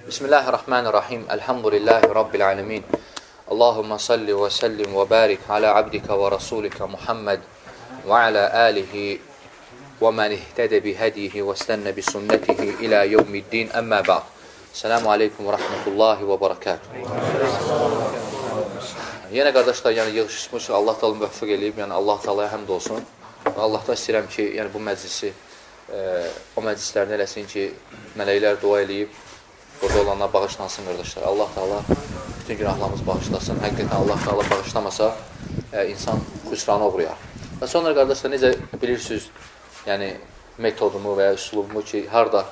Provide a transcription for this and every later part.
Bismillahirrahmanirrahim. Elhamdülillahi Rabbil alemin. Allahumma salli və sallim və barik alə abdika və rasulika Muhammed və alə alihi və mən ihtədə bihədihi və istənnə bi sünnətihi ilə yevmiddin. Əmmə ba'd. Selamu aleykum və rəhmətullahi və barakatuhu. Yenə qardaşlar, yığışmışıq. Allah Teala müvəffəq eləyib. Allah Teala'ya həmd olsun. Allahdan istəyirəm ki, bu məclisi o məclislərini eləsin ki, mələklər dua eləyib, burada olanlar bağışlansın qardaşlar. Allah Teala bütün günahlarımız bağışlasın. Həqiqətən Allah Teala bağışlamasa insan xüsrana uğrayar. Və sonra qardaşlar, necə bilirsiniz, metodumu və ya üslubumu ki, harada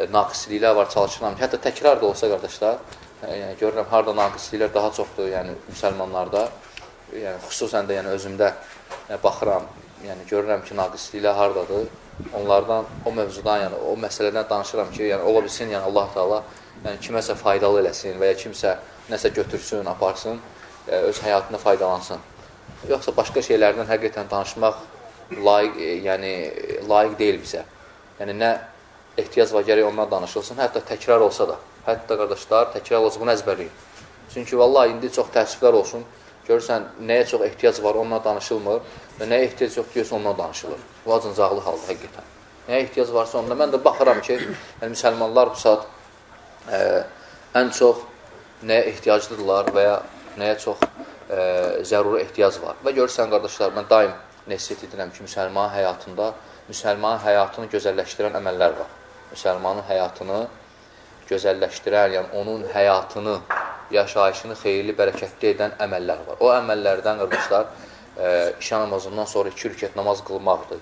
naqisliklər var, çalışıram. Hətta təkrar da olsa qardaşlar, görürəm, harada naqisliklər daha çoxdur, müsəlmanlarda, xüsusən də özümdə baxıram, görürəm ki, naqisliklər haradadır. Onlardan, o mövzudan, o məsələdən danışıram ki, ola bilsin, Allah Teala kiməsə faydalı eləsin və ya kimsə nəsə götürsün, aparsın, öz həyatında faydalansın. Yoxsa başqa şeylərdən həqiqətən danışmaq layiq deyil bizə. Nə ehtiyac var, gərək ondan danışılsın, hətta təkrar olsa da. Hətta qardaşlar, təkrar olsa bunu əzbərləyin. Çünki vallahi indi çox təəssüflər olsun, görürsən, nəyə çox ehtiyac var, onunla danışılmır və nəyə ehtiyac yox deyirsə, ondan danışılır. Bu acıncaqlı halda, həqiqətən. Nəyə ehtiyac varsa ondan. Mən də baxıram ki, müsəlmanlar bu saat ən çox nəyə ehtiyaclıdırlar və ya nəyə çox zəruri ehtiyac var. Və görürsən, qardaşlar, mən daim nəsiyyət edirəm ki, müsəlmanın həyatını gözəlləşdirən əməllər var. Müsəlmanın həyatını gözəlləşdirən, onun həyatını, yaşayışını xeyirli, bərəkətli edən əməllər var. O əməllərdən, qardaşlar, işə namazından sonra 2 rükət namaz qılmaqdır.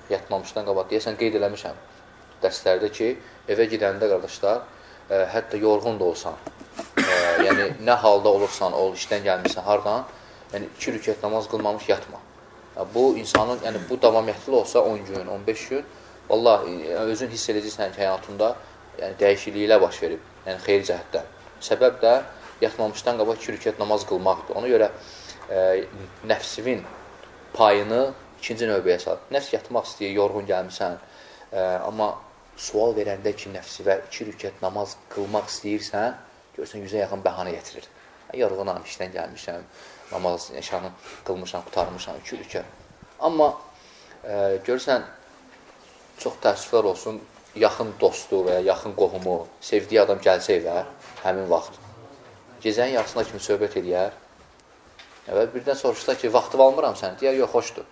Yatmamışdan qabaq deyəsən, qeyd eləmişəm dərslərdə ki, evə gedəndə, qardaşlar, hətta yorğun da olsan, nə halda olursan, işdən gəlmişsən, hardan, 2 rükət namaz qılmamış yatma. Bu, insanın, bu davamiyyətli olsa 10 gün, 15 gün, vallahi, özün hiss edəcəksən ki, həyatında dəyişikliklə baş verib, xeyir cəhətdən. Səbəb də yatmamışdan qabaq 2 rükət namaz qılmaqdır. Ona görə nəfsivin payını ikinci növbəyə sal. Nəfs yatmaq istəyir, yorğun gəlmişsən, amma sual verəndə ki, nəfsivə 2 rükət namaz qılmaq istəyirsən, görürsən, 100-ə yaxın bəhanə getirir. Yorğunam, işdən gəlmişəm, namaz, eşanı qılmışam, qutarmışam, 2 rükət. Amma görürsən, çox təəssüflər olsun, yaxın dostu və ya yaxın qohumu, sevdiyi adam gəlsə evə, həmin vaxt. Gecənin yarısında kimi söhbət edər və birdən soruşsa ki, vaxtı almıram səni, deyər, yox, xoşdur.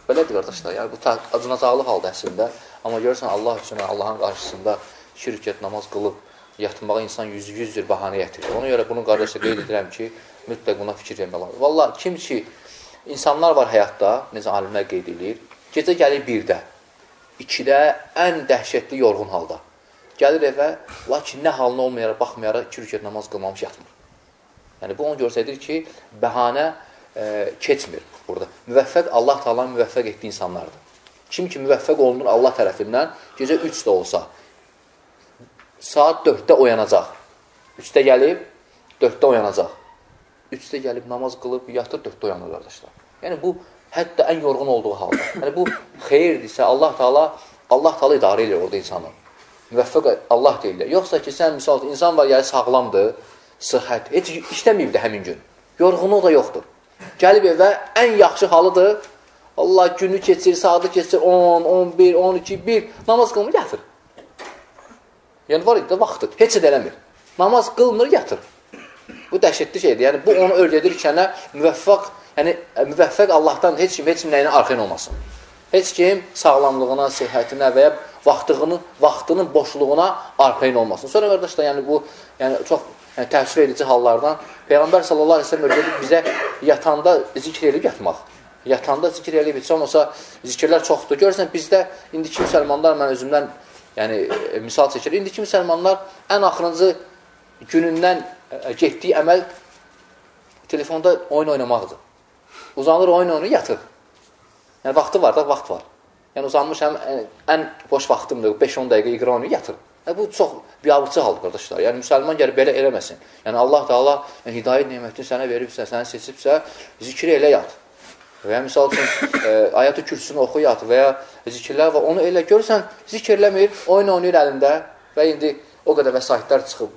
Belədir, qardaşlar, bu acınacaqlı halda əslində. Amma görürsən, Allah üçün, Allahın qarşısında 2 rükət namaz qılıb yatmağa insan 100 cür bəhanə gətirir. Ona görə bunu qardaşlar qeyd edirəm ki, mütləq buna fikir vermək lazım. Vallahi, kim ki, insanlar var həyatda, necə alimlər qeyd edir, gecə gəlir 1-də, 2-də ən dəhşətli yorğun halda. Gəlir evə, lakin nə halına olmayaraq, baxmayaraq 2 rükət namaz qılmamış yatmır. Bu onu göstərir ki, bəhanə keçmir burada. Müvəffəq Allah Teala'nın müvəffəq etdiyi insanlardır. Kim ki müvəffəq olunur Allah tərəfindən, gecə 3-də olsa, saat 4-də oyanacaq. 3-də gəlib, 4-də oyanacaq. 3-də gəlib, namaz qılıb, yatır, 4-də oyanır, qardaşlar. Bu, hətta ən yorğun olduğu halda. Bu, xeyirdirsə, Allah Teala idarə edir orada insanı. Müvəffəq Allah deyirlər. Yoxsa ki, sən, misal, insan var, sağlamdır, sıhhət, heç işləməyib də həmin gün. Yorğunluq da yoxdur. Gəlib evə, ən yaxşı halıdır. Allah günü keçir, saatı keçir, 10, 11, 12, 1, namaz qılmır, yatır. Var idi də vaxtdır, heç də eləmir. Namaz qılmır, yatır. Bu dəhşətli şeydir. Bu onu öyrədir ki, müvəffəq Allahdan heç kim nəyinə arxain olmasın. Heç kim sağlamlığına, sıhhətinə və ya vaxtının boşluğuna arxain olmasın. Sonra qardaşlar, bu çox təəssüf edici hallardan Peyğəmbər sallallahu aleyhi ve sellem öyrədir bizə yatanda zikr edib yatmaq. Yatanda zikr edib, heç olmasa zikirlər çoxdur. Görürsən, bizdə indiki müsəlmanlar, mən özümdən misal çəkir, indiki müsəlmanlar ən axırıncı günündən getdiyi əməl telefonda oyun oynamaqdır. Uzanır, oyun oynayır, yatır. Vaxtı var da, vaxt var. Uzanmışam, ən boş vaxtımdır, 5-10 dəqiqə iqra oynayır, yatır. Bu çox biabırçı haldır, qardaşlar. Müsəlman gəlib belə eləməsin. Allah Teala hidayət nemətini sənə veribsə, səni seçibsə, zikri elə yat. Və ya misal üçün, ayət-i kürsünü oxu yat və ya zikirlər var, onu elə görürsən, zikirləmir, oyun oynayır əlində və indi o qədər vəsaitlər çıxıb,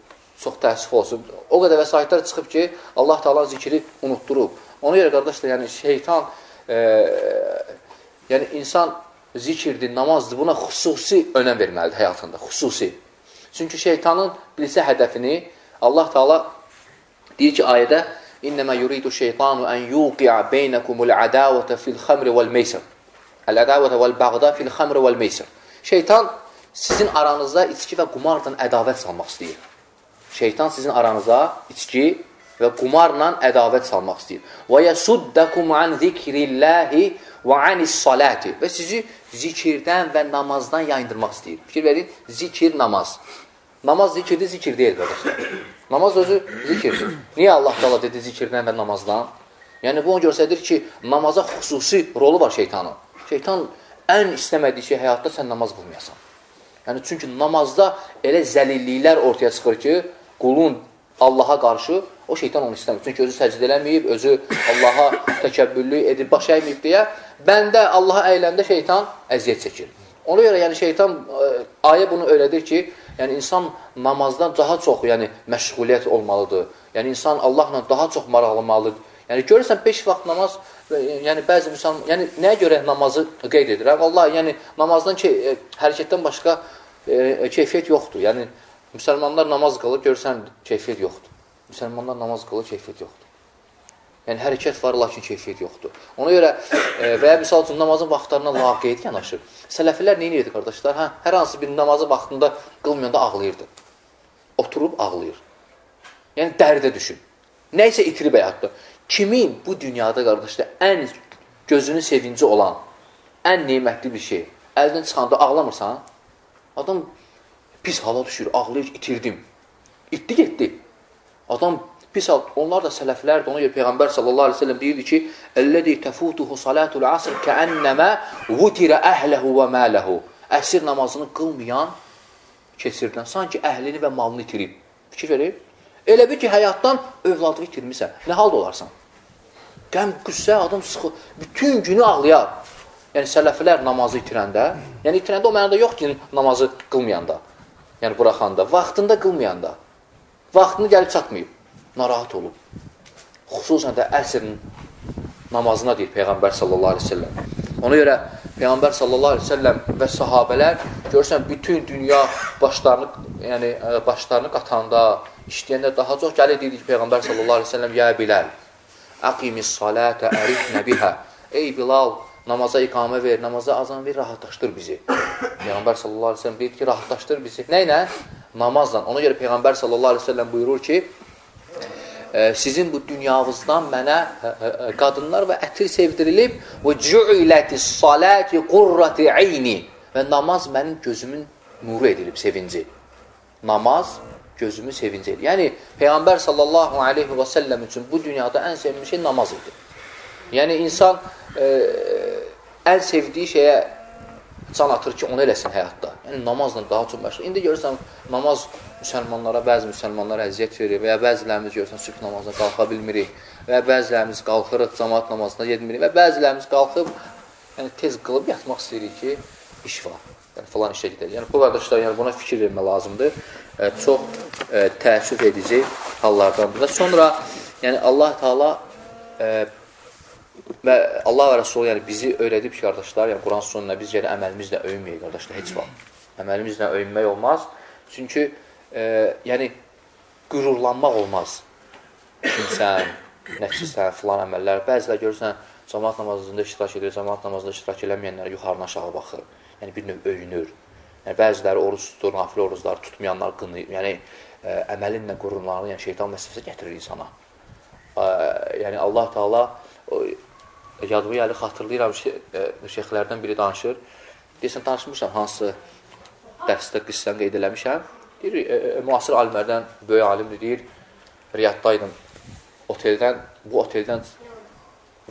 çox təəssüf olsun, o qədər vəsaitlər çıxıb ki, Allah Taala zikri unutdurub. Ona görə qardaşlar, yəni şeytan, yəni insan zikirdir, namazdır, buna xüsusi önəm verməlidir həyatında, xüsusi. Çünki şeytanın bilsə hədəfini Allah Taala deyir ki, ayədə İnnəmə yuridu şeytanu ən yuqi'a beynəkumul ədavətə fil xəmri vəl meysir. Əl-ədavətə vəl bəğdə fil xəmri vəl meysir. Şeytan sizin aranızda içki və qumarla ədavət salmaq istəyir. Şeytan sizin aranıza içki və qumarla ədavət salmaq istəyir. Və yəsuddəkum an zikrilləhi və anis-salati. Və sizi zikirdən və namazdan yayındırmaq istəyir. Fikir verin, zikir, namaz. Namaz zikirdir, zikir deyil, qardaşlar. Namaz özü zikirdir. Niyə Allah Taala dedi zikirdən və namazdan? Yəni, bu onu göstərir ki, namaza xüsusi rolu var şeytanın. Şeytan ən istəmədiyi şey həyatda sən namaz qılmayasan. Yəni, çünki namazda elə zəlilliklər ortaya çıxır ki, qulun Allaha qarşı o şeytan onu istəmir. Çünki özü səcdə eləməyib, özü Allaha təkəbbüllük edib, baş əyməyib deyə, bəndə Allaha əyləndə şeytan əziyyət çəkir. Ona görə yəni şeytan, ayə bunu öyrədir ki, yəni insan namazdan daha çox yəni məşğuliyyət olmalıdır. Yəni insan Allahla daha çox maraqlanmalıdır. Yəni görürsən 5 vaxt namaz, yəni bəzi müsəlman, yəni nəyə görə namazı qeyd edir? Vallahi yəni namazdan hərəkətdən başqa keyfiyyət yoxdur. Yəni müsəlmanlar namaz qılır, görürsən keyfiyyət yoxdur. Müsəlmanlar namaz qılır, keyfiyyət yoxdur. Yəni hərəkət var, lakin keyfiyyət yoxdur. Ona görə və ya misal üçün namazın vaxtlarına laqeyd yanaşır. Sələfilər nə edirdi qardaşlar? Hər hansı bir namazı vaxtında qılmayanda ağlayırdı. Oturub ağlayır. Yəni dərdə düşün. Nə isə itirib həyatda. Kimin bu dünyada qardaşlar ən gözünün sevinci olan, ən neymətli bir şey əldən çıxanda ağlamırsan, adam pis hala düşür, ağlayır, itirdim. İtdi, getdi. Adam pis hal, onlar da sələflərdir. Ona görə Peyğəmbər sallallahu aleyhi ve sellem deyirdi ki, "Əlləzi təfutuhu salatul asr kəənnəmə vutirə əhləhu və mələhu." Əsr namazını qılmayan keçirdən sanki əhlini və malını itirib. Fikir verir. Elə bir ki, həyatdan övladını itirmirsən. Nə halda olarsan? Qəm, qüssə, adam sıxı, bütün günü ağlayar. Yəni, sələflər namazı itirəndə, yəni itirəndə o mənada yox ki, namazı qılmayanda, yəni buraxanda, vaxtında qılmayanda, vaxtını gəlib çatmayıb, narahat olub. Xüsusən də əsrin namazına deyir Peyğəmbər sallallahu aleyhi ve sellem. Ona görə Peyğəmbər sallallahu aleyhi ve sellem və sahabələr, görürsən, bütün dünya başlarını qatanda, işləyəndə daha çox gəlir dedik Peyğəmbər sallallahu aleyhi ve sellem, "Ya Bilal, aqimis salata arifna biha." Ey Bilal, namaza iqamə ver, namaza azan ver, rahatlaşdır bizi. Peyğəmbər sallallahu aleyhi ve sellem deyir ki, rahatlaşdır bizi. Nə ilə? Namazla. Ona görə Peyğəmbər sallallahu aleyhi ve sellem buyurur ki, sizin bu dünyavızdan mənə qadınlar və ətir sevdirilib və cu'ilətis salati qurrati ayni və namaz mənim gözümün nuru edilib, sevinci. Namaz gözümü sevinci edir. Yəni, Peyğəmbər sallallahu aleyhi və səlləm üçün bu dünyada ən sevimli şey namaz idi. Yəni, insan ən sevdiyi şeyə can atır ki, onu eləsin həyatda. Yəni, namazla daha çox məşğul. İndi görürsən, namaz müsəlmanlara, bəzi müsəlmanlara əziyyət verir və ya bəzilərimiz görürsən, sübh namazına qalxa bilmirik və ya bəzilərimiz qalxırıq, cəmaat namazına yetmirik və bəzilərimiz qalxıb, yəni, tez qılıb yatmaq istəyirik ki, iş var. Yəni, falan işə gedək. Yəni, bu qardaşlar, yəni, buna fikir vermə lazımdır. Çox təəssüf edici hallardandır. Və sonra, yəni, Allah Taala və Allah və Rasulü yəni, bizi öyrədib ki, qardaşlar, yəni, Quran sonuna biz yəni, əməlimizlə öyünməyik, qardaşlar, heç vaxt. Əməlimizlə öyünmək olmaz. Çünki, yəni, qürurlanmaq olmaz. Kimsən, nəfsisən, filan əməllər. Bəzilər görürsən, cəmaat namazında iştirak edir, cəmaat namazında iştirak eləməyənlər yuxarına aşağı baxır. Yəni, bir növ öyünür. Yəni, bəziləri oruç tutur, nafilə orucları tutmayanlar qınıyır. Yəni, əməlinlə qürurlarını, yəni, şeytan məsələsi gətirir insana. Yəni, Allah Taala yadıma gəlir, xatırlayıram, şeyxlərdən biri danışır. Deyirsən, danışmışam, hansı dərsdə qissəni qeyd eləmişəm. Deyir, müasir alimlərdən, böyük alimdir, deyir, Riyaddaydım, bu oteldən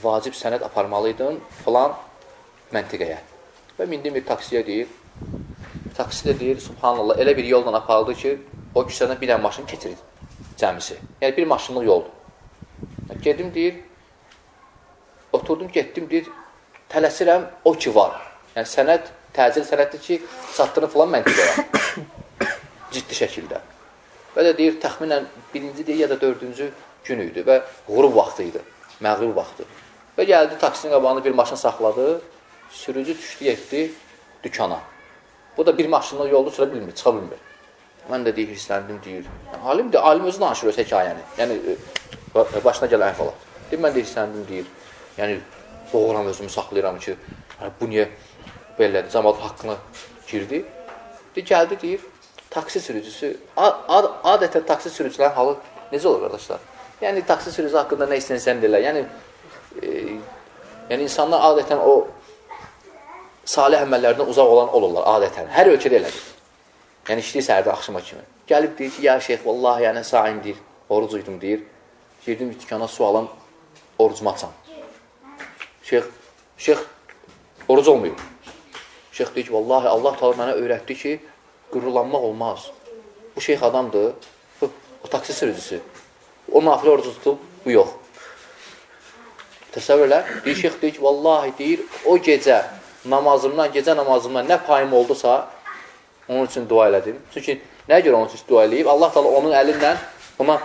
vacib sənəd aparmalıydım filan məntiqəyə. Və mindim bir taksiyə deyir, taksi də deyir, subhanallah, elə bir yolla apardı ki, o küçədən bir dənə maşın keçirir cəmisi. Yəni, bir maşınlıq yoldur. Gedim, deyir, oturdum, getdim, deyir, tələsirəm, o ki var. Yəni, sənəd, təcil sənəddir ki, çatdırın filan məntiqəyə. ciddi şəkildə. Və də deyir, təxminən birinci deyir, ya da dördüncü gün idi və qurub vaxtı idi, məğrib vaxtı. Və gəldi, taksinin qabağında bir maşın saxladı, sürücü düşdü, getdi dükana. Bu da bir maşınla yolda süra bilmir, çıxa bilmir. Mən də deyir, hirsləndim, deyir. Alim özü danışır öz hekayəni, yəni başına gələn əhvalat. Deyir, mən də hirsləndim, deyir. Yəni, doğuram özümü saxlayıram ki, bu niyə belədir, cəmaat haqqına girdi. Deyir, gəldi, deyir, taksi sürücüsü, adətən taksi sürücülərin halı necə olur, qardaşlar? Yəni, taksi sürücüsü haqqında nə istəyirsən deyirlər. Yəni, insanlar adətən o salih əməllərdən uzaq olan olurlar, adətən. Hər ölkədə elədir. Yəni, işləyir səhərdə axşama kimi. Gəlib deyir ki, ya şeyx, vallahi, yəni, saim deyir, oruc uydum deyir. Girdim bir dükana su alam, orucumu açam. Şeyx, oruc olmuyor. Şeyx deyir ki, vallahi, Allah Teala mənə öyrətdi ki, qürurlanmaq olmaz. Bu şeyx adamdır, o taksi sürücüsü. O nafilə orucu tutub, bu yox. Təsəvvürlər, bir şeyx deyir ki, vallahi deyir, o gecə namazımdan nə payım oldusa, onun üçün dua elədim. Çünki nəyə görə onun üçün dua eləyib? Allah Teala onun əlindən ona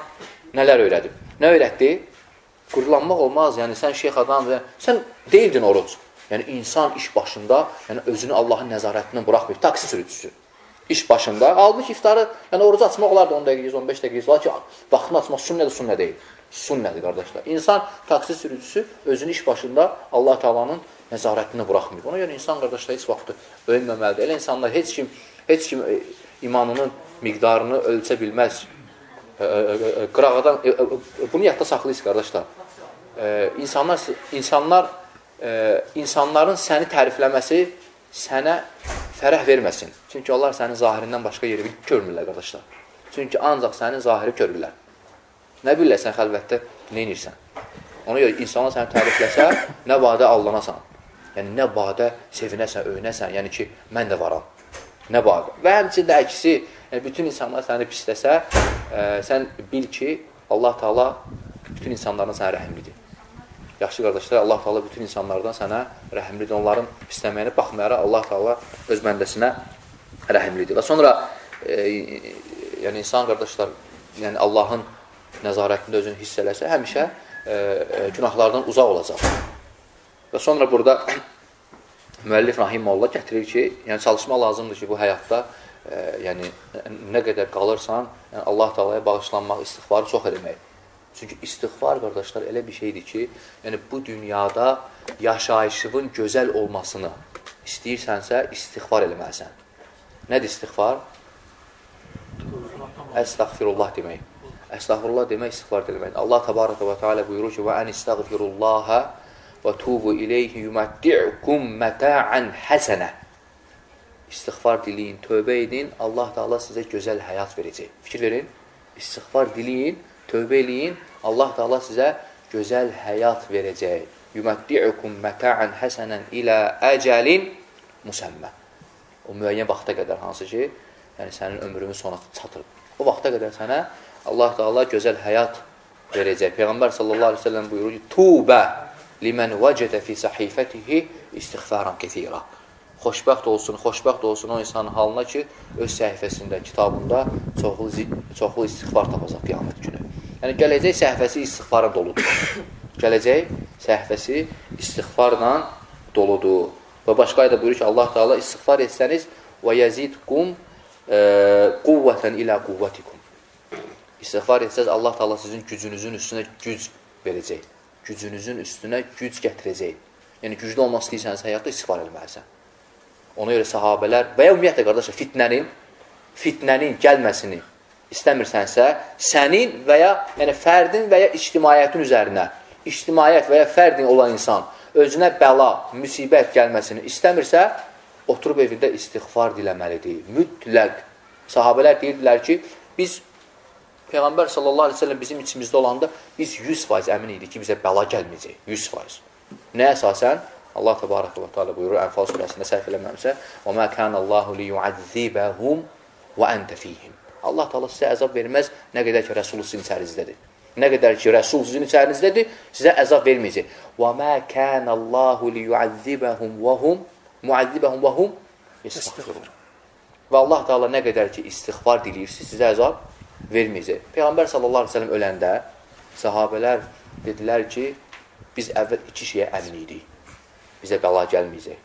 nələr öyrədib? Nə öyrətdi? Qürurlanmaq olmaz, yəni sən şeyx adam və sən deyildin oruc. Yəni insan iş başında, yəni özünü Allahın nəzarətindən buraxmayıb, taksi sürücüsü. İş başında, almış iftarı, yəni orucu açmaq olardı 10 dəqiqə, 15 dəqiqə, lakin vaxtını açmaq sünnədir deyil. Sünnədir, qardaşlar. İnsan taksi sürücüsü özünü iş başında Allah Teala'nın nəzarətini buraxmayıb. Ona görə insan, qardaşlar, heç vaxtı ölməməlidir. Elə insanlar heç kim imanının miqdarını ölçə bilməz. Qırağadan, bunu yadda saxlayız, qardaşlar. İnsanların səni tərifləməsi sənə fərəh verməsin. Çünki onlar sənin zahirindən başqa yeri görmürlər, qardaşlar. Çünki ancaq sənin zahiri görürlər. Nə bilirlər sən xəlvətdə nə inirsən? Ona görə insanlar səni tərifləsə, nə badə allanasan. Yəni, nə badə sevinəsən, öyünəsən. Yəni ki, mən də varam. Nə badə. Və həmçində əksi, bütün insanlar səni pisləsə, sən bil ki, Allah Teala bütün insanlardan sənə rəhimlidir. Yaxşı qardaşlar, Allah Teala bütün insanlardan sənə rəhimlidir. Onların pisləməyinə baxmayaraq Allah Teala öz bəndəsinə rəhimlidir. Və sonra yəni insan qardaşlar, yəni Allahın nəzarətində özünü hiss eləsə, həmişə günahlardan uzaq olacaq. Və sonra burada müəllif Rahiməhullah gətirir ki, yəni çalışma lazımdır ki, bu həyatda yəni nə qədər qalırsan, yəni Allah Teala'ya bağışlanmaq, istiğfarı çox eləmək. Çünki istiğfar, qardaşlar, elə bir şeydir ki, yəni bu dünyada yaşayışının gözəl olmasını istəyirsənsə, istiğfar eləməlisən. Nədir istiğfar? Əstəğfirullah demək. Əstəğfirullah demək, istiğfar demək. Allah Təbarəkə və Teala buyurur ki, وَأَنِ اسْتَغْفِرُ وَتُوبُ إِلَيْهِ يُمَتِّعُكُمْ مَتَاعًا حَسَنًا. İstiğfar diləyin, tövbə edin, Allah Teala sizə gözəl həyat verəcək. Fikir verin, istiğfar diləyin, tövbə eləyin, Allah Teala sizə gözəl həyat verəcək. يُمَتِّعُكُمْ مَتَاعًا حَسَنًا إِلَى أَجَلٍ مُسَمَّى. O müəyyən vaxta qədər, hansı ki, yəni sənin ömrünün sona çatır. O vaxta qədər sənə Allah Teala gözəl həyat verəcək. Peyğəmbər sallallahu aleyhi ve sellem buyurur ki, Tubə limən vəcədə fi səhifətihi istiğfaran kethira. Xoşbəxt olsun o insanın halına ki, öz səhifəsində, kitabında çoxlu istiğfar tapacaq qiyamət günü. Yəni, gələcək səhifəsi istiğfarla doludur. Gələcək səhifəsi istiğfarla doludur. Və başqa ayda buyurur ki, Allah Teala istiğfar etsəniz və yəzidkum quvvətən ilə quvvətikum. İstiğfar etsəz, Allah Teala sizin gücünüzün üstünə güc verəcək. Gücünüzün üstünə güc gətirəcək. Yəni, güclü olmaq istəyirsəniz, həyatda istiğfar etməlisən. Ona görə sahabələr və ya ümumiyyətlə, qardaşlar, fitnənin gəlməsini istəmirsənsə, sənin və ya yəni fərdin və ya ictimaiyyətin üzərinə, ictimaiyyət və ya fərdin olan insan özünə bəla, müsibət gəlməsini istəmirsə, oturub evində istiğfar diləməlidir. Mütləq. Sahabələr deyirdilər ki, biz Peyğəmbər sallallahu aleyhi ve sellem bizim içimizdə olanda biz 100% əmin idik ki, bizə bəla gəlməyəcək. 100%. Nə əsasən? Allah Təbarəkə və Teala buyurur Ənfal surəsində səhv eləməmsə, وَمَا كَانَ اللّٰهُ لِيُعَذِّبَهُمْ وَأَنْتَ فِيهِمْ. Allah Teala sizə əzab verməz, nə qədər ki, Rəsul sizin içərizdədir. Nə qədər ki, Rəsul sizin içərizdədir, sizə əzab verməyəcək. وَمَا كَانَ اللّٰهُ لِيُعَذِّبَهُمْ وَهُمْ يَسْتَغْفِرُونَ. və Allah Teala nə qədər ki istiğfar diləyirsiz, sizə əzab verməyəcək. Peyğəmbər sallallahu əleyhi və səlləm öləndə sahabelər dedilər ki, biz əvvəl 2 şeyə əmin idik. Bizə bəla gəlməyəcək.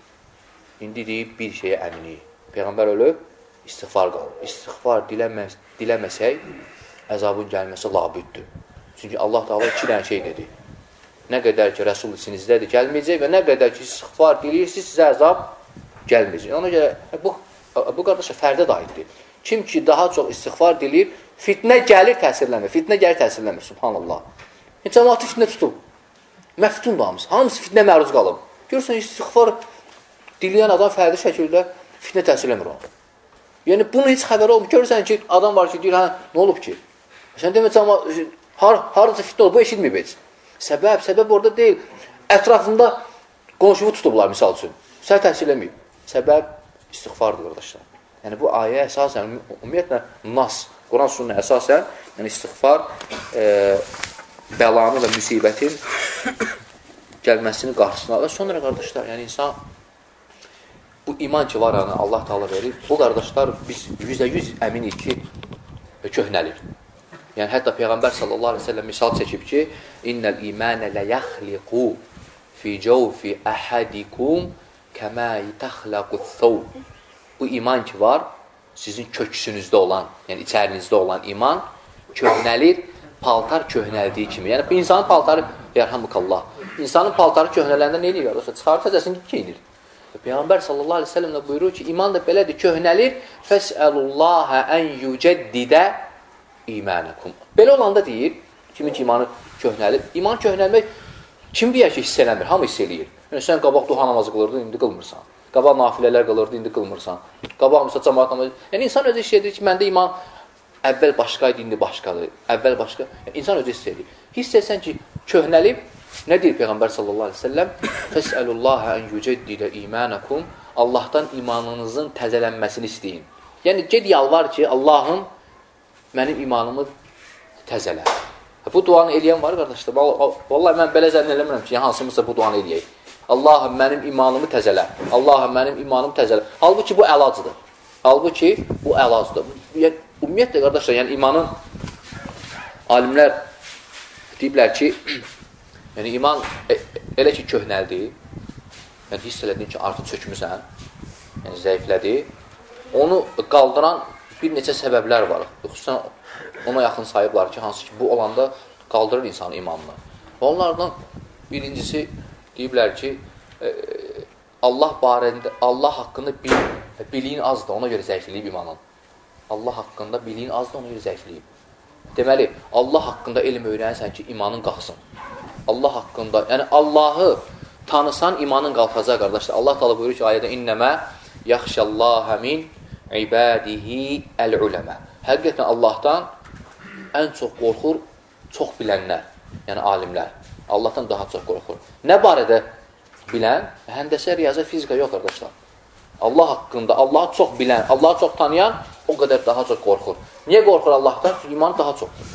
İndi deyib bir şeyə əminik. Peyğəmbər ölüb, istiğfar qalıb. İstiğfar diləməsək, əzabın gəlməsi labüddür. Çünki Allah Teala 2 dənə şey dedi. Nə qədər ki, Rəsul içinizdədir, gəlməyəcək və nə qədər ki, istiğfar deyirsiniz, sizə əzab gəlməyəcək. Ona görə, bu qardaşa fərdə də aiddir. Kim ki, daha çox istiğfar deyir, fitnə gəlir, təsirlənmir. Fitnə gəlir, təsirlənmir, subhanallah. Cəmaatı fitnə tutub. Məftun da hamısı. Hamısı fitnə məruz qalıb. Görürsən, istiğfar diləyən adam fərdi şəkildə fitnə təsirləmir onu. Yəni, bunun heç xəbəri olmur. Görürsən ki, adam var ki, deyir, hə, nə olub ki? Sən demə, harada fitnə olub, bu eşitməyib heç. Səbəb orada deyil. Ətrafında qonşumu tutublar, misal üçün. Sən təsirləməyib. Səbəb istiğfardır, qardaşlar. Yəni, bu ayə əsasən, ümumiyyətlə, nas, Quran sünnə əsasən, yəni istiğfar bəlanı və müsibətin gəlməsini qarşısına alır. Sonra, qardaşlar, yəni insan bu iman ki var, yəni Allah Teala verir. Bu qardaşlar biz %100 əminik ki, köhnəlir. Yəni, hətta Peyğəmbər sallallahu aleyhi ve sellem misal çəkib ki, İnnəl imənə ləyəxliqu fi cəvfi əhədikum kəmə təxləqu-thəv. Bu iman ki var, sizin köksünüzdə olan, yəni içərinizdə olan iman köhnəlir, paltar köhnəldiyi kimi. Yəni, insanın paltarı, yərhamukallah, insanın paltarı köhnələndə nə edir? Çıxarı təzəsini geyinir. Peyğəmbər sallallahu aleyhi ve sellem də buyurur ki, iman da belədir, köhnəlir, fəsəlullahə ən yücəddidə imanəkum. Belə olanda deyir, kimin ki imanı köhnəlir, iman köhnəlmək kim deyər ki, hiss eləmir, hamı hiss eləyir. Yəni, sən qabaq duha namazı qılırdın, indi qılmırsan. Qabaq nafilələr qılırdı, indi qılmırsan. Qabaq misal cəmaat namazı. Yəni, insan özü hiss edir ki, məndə iman əvvəl başqaydı, indi başqadır. Əvvəl başqa. Yəni, insan özü hiss edir. Hiss etsən ki, köhnəlib, nə deyir Peyğəmbər sallallahu aleyhi ve sellem? Fəsəlullahə ən yücəddilə imanəkum. Allahdan imanınızın təzələnməsini istəyin. Yəni, ged yalvar ki, Allahım mənim imanımı təzələ. Bu duanı eləyən var, qardaşlar. Vallahi mən belə zənn eləmirəm ki, hansımızsa bu duanı eləyək. Allahım mənim imanımı təzələ. Allahım mənim imanımı təzələ. Halbuki bu əlacdır. Halbuki bu əlacdır. Ümumiyyətlə, qardaşlar, yəni imanın alimlər deyiblər ki, yəni iman elə ki köhnəldi, yəni hiss elədin ki, artıq çökmüsən, yəni zəiflədi, onu qaldıran bir neçə səbəblər var. Xüsusən ona yaxın sayıblar ki, hansı ki, bu olanda qaldırır insanın imanını. Onlardan birincisi deyiblər ki, Allah barəndə, Allah haqqında biliyin azdır, ona görə zəifləyib imanın. Allah haqqında biliyin azdır, ona görə zəifləyib. Deməli, Allah haqqında elm öyrənsən ki, imanın qalxsın. Allah haqqında, yəni Allahı tanısan, imanın qalxacaq, qardaşlar. Allah Teala buyurur ki, ayədə İnnəmə yaxşəllahə min ibadihi əl-uləmə. Həqiqətən Allahdan ən çox qorxur, çox bilənlər, yəni alimlər. Allahdan daha çox qorxur. Nə barədə bilən? Həndəsə, riyazə, fizika yox, qardaşlar. Allah haqqında, Allahı çox bilən, Allahı çox tanıyan o qədər daha çox qorxur. Niyə qorxur Allahdan? Çünki imanı daha çoxdur.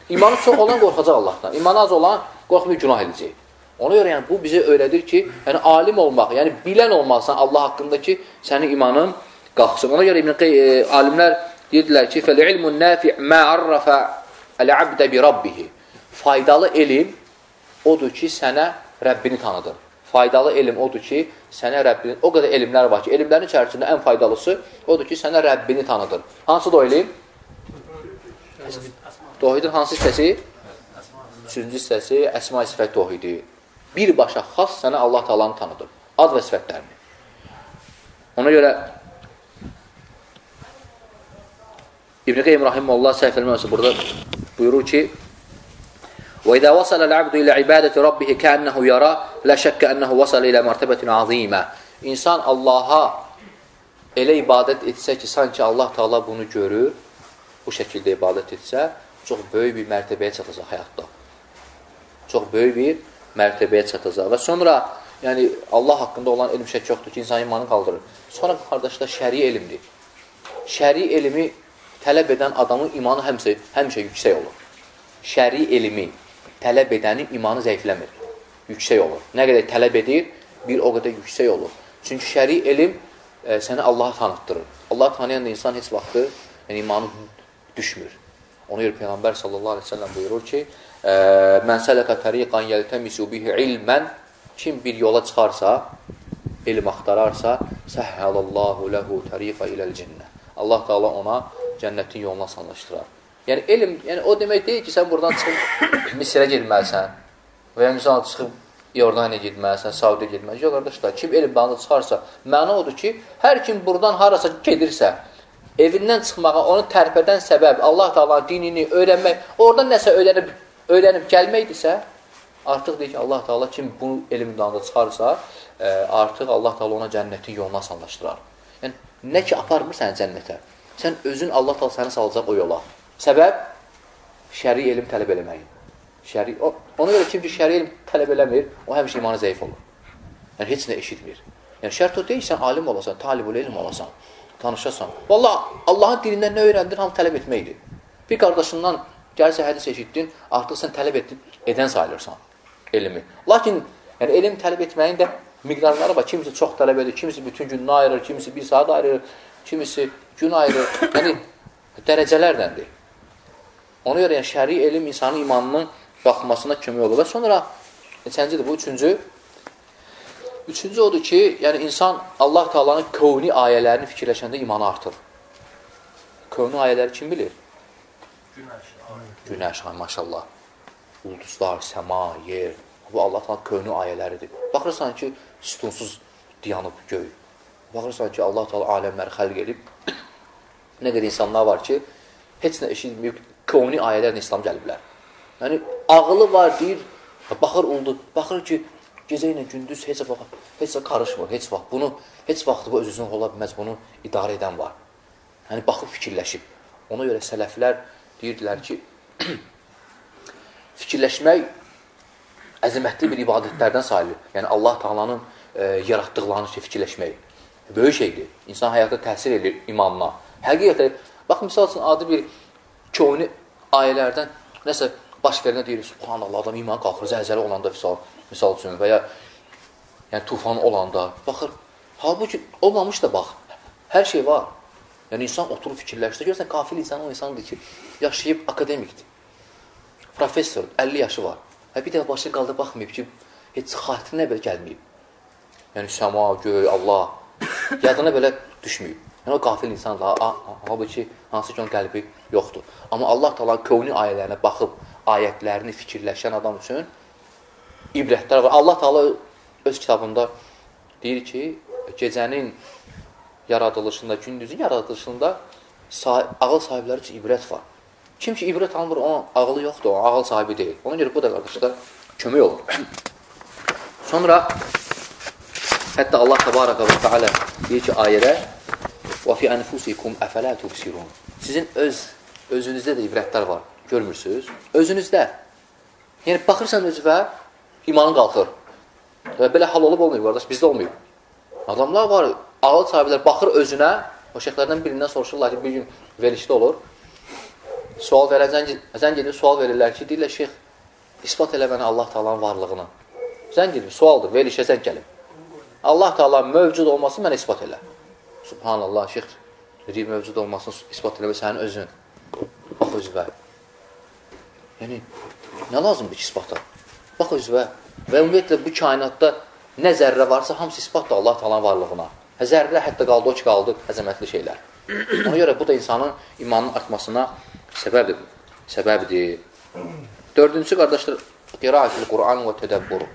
İmanı çox olan qorxacaq Allahdan. İmanı az olan qorxmayıb günah edəcək. Ona görə yəni, bu bizə öyrədir ki, yəni alim olmaq, yəni bilən olmalısan Allah haqqında ki, sənin imanın qalxsın. Ona görə alimlər deyirdilər ki, فَالْعِلْمُ النَّافِعْ مَا عَرَّفَ الْعَبْدَ بِرَبِّهِ. Faydalı elm odur ki, sənə Rəbbini tanıdır. Faydalı elm odur ki, sənə Rəbbini... O qədər elmlər var ki, elmlərin içərisində ən faydalısı odur ki, sənə Rəbbini tanıdır. Hansı da o elm? Tohidin hansı hissəsi? Üçüncü hissəsi əsma-i sifət tohidi. Birbaşa xas sənə Allah Taalanı tanıdır. Ad və sifətlərini. Ona görə İbn-i Qeym Rahimullah səhv eləməməsi burada buyurur ki وَإِذَا وَصَلَ الْعَبْدُ إِلَى عِبَادَةِ رَبِّهِ كَأَنَّهُ يَرَى لَا شَكَّ أَنَّهُ وَصَلَ إِلَى مَرْتَبَةٍ عَظِيمَةٍ. İnsan Allaha elə ibadət etsə ki, sanki Allah Taala bunu görür, bu şəkildə ibadət etsə, çox böyük bir mərtəbəyə çatacaq həyatda. Çox böyük bir mərtəbəyə çatacaq. Və sonra, yəni Allah haqqında olan elm şək yoxdur ki, insan imanı qaldırır. Sonra, qardaşlar, şəri elmdir. Şəri elmi tələb edən adamın imanı həmişə yüksək olur. Şəri elmi tələb edənin imanı zəifləmir, yüksək olur. Nə qədər tələb edir, bir o qədər yüksək olur. Çünki şəri elm səni Allah'a tanıtdırır. Allah tanıyan da insan heç vaxtı imanı düşmür. Ona görə Peyğəmbər sallallahu aleyhi ve sellem buyurur ki, mən sələqə təriqan yəltəmisu bihi ilmən, kim bir yola çıxarsa, elm axtararsa, səhhəlallahu ləhu təriqə iləl cənnə. Allah Teala ona cənnətin yoluna sanlaşdırar. Yəni, elm, o demək deyil ki, sən buradan çıxıb Misirə girməlisən və ya misal çıxıb Yordaniya getməlisən, Saudiya getməlisən. Yox, qardaşlar, kim elm bağında çıxarsa, məna odur ki, hər kim buradan harasa gedirsə, evindən çıxmağa, onu tərpədən səbəb, Allah Teala'nın dinini öyrənmək, oradan nəsə öyrənib gəlməkdirsə, artıq deyir ki, Allah Teala kim bu elm bağında çıxarsa, artıq Allah Teala ona cənnətin yoluna sanlaşdırar. Yəni, nə ki aparmır səni cənnətə, sən özün Allah Teala səni salacaq o yola. Səbəb, şəri elm tələb eləməyin. Ona görə kim ki, şəri elm tələb eləmir, o həmişə imanı zəif olur. Yəni, heç nə eşitmir. Yəni, şərt o deyil, sən alim olasan, talib-ül elm olasan, tanışasan. Vallahi, Allahın dilindən nə öyrəndin, hamı tələb etməkdir. Bir qardaşından gəlsə hədis eşitdin, artıq sən tələb edən sayılırsan elmi. Lakin, yəni, elm tələb etməyin də miqdarları var. Kimisi çox tələb edir, kimisi bütün gününü ayırır, kimisi bir saat ayırır, kimisi gün ayırır. Yəni, dərəcələrdəndir. Ona görə, yəni, şəri elm insanın imanının qalxmasına kömək olur. Və sonra, neçəncidir bu? Üçüncü. Üçüncü odur ki, yəni insan Allah Teala'nın kövni ayələrini fikirləşəndə imanı artır. Kövni ayələri kim bilir? Günəş, maşallah. Ulduzlar, səma, yer. Bu Allah Teala'nın kövni ayələridir. Baxırsan ki, sütunsuz dayanıb göy. Baxırsan ki, Allah Teala aləmləri xəlq edib. Nə qədər insanlar var ki, heç nə eşitməyib, kövni ayələrlə İslam gəliblər. Yəni, ağılı var, deyir, baxır ulduz, baxır ki, gecə ilə gündüz heç vaxt qarışmır, heç vaxt bu öz-özünə ola bilməz, bunu idarə edən var. Yəni, baxıb fikirləşib. Ona görə sələflər deyirdilər ki, fikirləşmək əzəmətli bir ibadətlərdən sayılır. Yəni, Allah Teala'nın yaratdıqlarını fikirləşmək böyük şeydir. İnsan həyatda təsir edir imanına. Həqiqətən, bax, misal üçün, adi bir kövni ayələrdən nəsə baş verənə deyirik, subhanallah, adam iman qalxır, zəlzələ olanda misal üçün və ya yəni, tufan olanda, baxır, halbuki olmamış da bax, hər şey var. Yəni, insan oturub fikirləşdir, görürsən, qafil insan o insandır ki, yaşayıb akademikdir, professor, 50 yaşı var, bir dəfə başı qaldı, baxmayıb ki, heç xatirinə belə gəlməyib. Yəni, səma, göy, Allah, yadına belə düşməyib. Yəni, o qafil insandır, halbuki hansı ki, onun qəlbi yoxdur. Amma Allah Teala kövni ayələrinə baxıb, ayətlərini fikirləşən adam üçün ibrətlər var. Allah Teala öz kitabında deyir ki, gecənin yaradılışında, gündüzün yaradılışında ağıl sahibləri üçün ibrət var. Kim ki, ibrət almır, onun ağılı yoxdur, o ağıl sahibi deyil. Ona görə bu da qardaşlar kömək olur. Sonra hətta Allah Təbarəqə və Teala deyir ki, ayədə وَفِي أَنْفُسِكُمْ أَفَلَا تُبْسِرُونَ Sizin özünüzdə də ibrətlər var. Görmürsünüz? Özünüzdə. Yəni, baxırsan özünə, imanın qalxır. Və belə hal olub olmuyor, qardaş, bizdə olmuyor. Adamlar var, ağıl sahiblər baxır özünə, o şeyhlərdən birindən soruşurlar ki, bir gün verilişdə olur. Sual verən, zəng edib sual verirlər ki, deyirlər, şeyh, ispat elə mənə Allah Teala'nın varlığını. Zəng edib, sualdır, verilişə zəng gəlib. Allah Teala'nın mövcud olmasını mənə ispat elə. Subhanallah, şeyh, deyir, mövcud olmasını ispat eləmə sənin özün. Bax özünə. Yəni, nə lazımdır ki, ispata? Bax özünə. Və ümumiyyətlə, bu kainatda nə zərrə varsa, hamısı isbatdır Allah Teala'nın varlığına. Zərrə hətta qaldı, o ki, qaldı, əzəmətli şeylər. Ona görə bu da insanın imanının artmasına səbəbdir. Dördüncü, qardaşlar, qiraətil Qur'an və tədəbburu.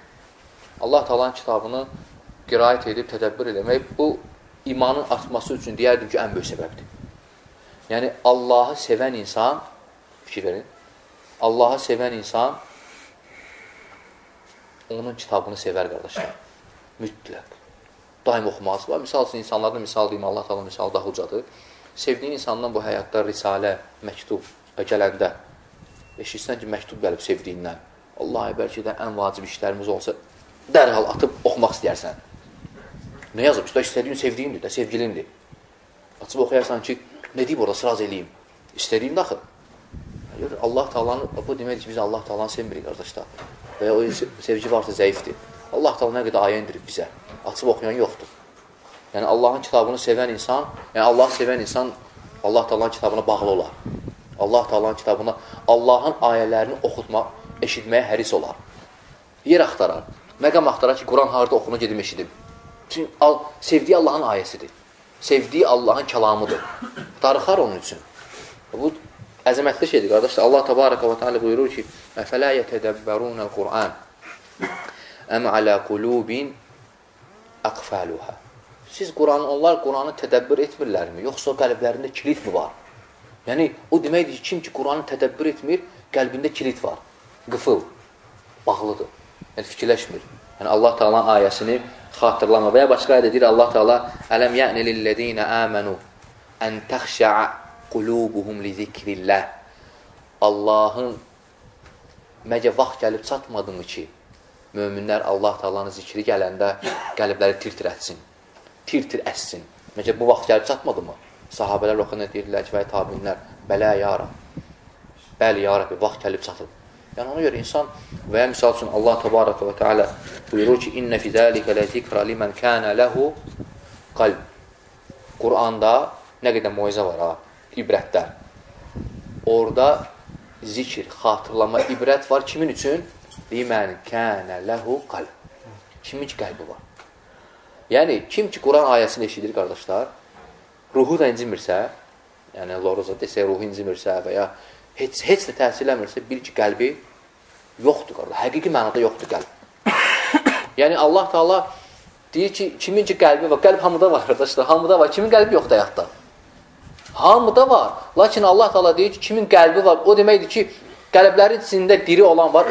Allah Teala'nın kitabını qiraət edib, tədəbbür eləmək, bu, imanın artması üçün deyərdim ki, ən böyük səbəbdir. Yəni, Allahı sevən insan, fikir verin, Allahı sevən insan onun kitabını sevər, qardaşlar. Mütləq. Daim oxuması var. Misal üçün, insanlardan misal deyim, Allah Teala misalı daha ucadır. Sevdiyin insandan bu həyatda risalə, məktub gələndə, eşitsən ki, məktub gəlib sevdiyindən, Allah'a bəlkə də ən vacib işlərimiz olsa, dərhal atıb oxumaq istəyərsən. Nə yazıb? İşte istədiyim sevdiyimdir də, sevgilimdir. Açıb oxuyarsan ki, nə deyib orada, sıraz eləyim. İstədiyim də axı. Allah Teala'nın, bu deməkdir ki, biz Allah Teala'nı sevmirik, qardaşlar. Və ya o sevgi varsa zəifdir. Allah Teala nə qədər ayə indirib bizə. Açıb oxuyan yoxdur. Yəni Allahın kitabını sevən insan, yəni Allahı sevən insan Allah Taala'nın kitabına bağlı olar. Allah Taala'nın kitabına, Allahın ayələrini oxutmaq, eşitməyə həris olar. Yer axtarar. Məqam axtarar ki, Quran harada oxunu gedim eşidim. Çünki sevdiyi Allahın ayəsidir. Sevdiyi Allahın kəlamıdır. Darıxar onun üçün. Bu əzəmətli şeydir, qardaşlar. Allah Təbaraka və Teala buyurur ki: "Əfələ yətədəbbərunəl Qur'an əm alə qulubin aqfaluha." Siz onlar Quranı tədəbbür etmirlərmi? Yoxsa qəlblərində kilit mi var? Yəni, o deməkdir ki, kim ki Quranı tədəbbür etmir, qəlbində kilit var. Qıfıl, bağlıdır. Yəni, fikirləşmir. Yəni, Allah Teala'nın ayəsini xatırlama. Və ya başqa ayədə deyir Allah Teala: "Ələm ya'ni lillezina amanu an taxşa'a qulubuhum li zikrillah." Allahın məcə vaxt gəlib çatmadımı ki, möminlər Allah Teala'nın zikri gələndə qəlbləri tir-tir etsin. Tir-tir əssin. Məcə bu vaxt gəlib çatmadımı? Sahabələr oxuna deyirlər ki, və tabinlər, "Bələ ya Rab." Bəli ya Rabbi, vaxt gəlib çatıb. Yəni ona görə insan və ya misal üçün Allah Təbaraka və Teala buyurur ki: "İnnə fi zəlikə ləzikra limən kənə ləhu qalb." Quranda nə qədər moizə var ha, ibrətlər. Orada zikir, xatırlama, ibrət var kimin üçün? Limən kənə ləhu qalb. Kimin ki qəlbi var? Yəni kim ki Quran ayəsini eşidir qardaşlar, ruhu da incimirsə, yəni Loruza desə ruhu incimirsə və ya heç də təsir eləmirsə, bil ki qəlbi yoxdur qardaş. Həqiqi mənada yoxdur qəlb. Yəni Allah Teala deyir ki, kimin ki qəlbi var, qəlb hamıda var qardaşlar, hamıda var. Kimin qəlbi yoxdur həyatda? Hamıda var. Lakin Allah Teala deyir ki, kimin qəlbi var, o deməkdir ki, qəlblərin içində diri olan var,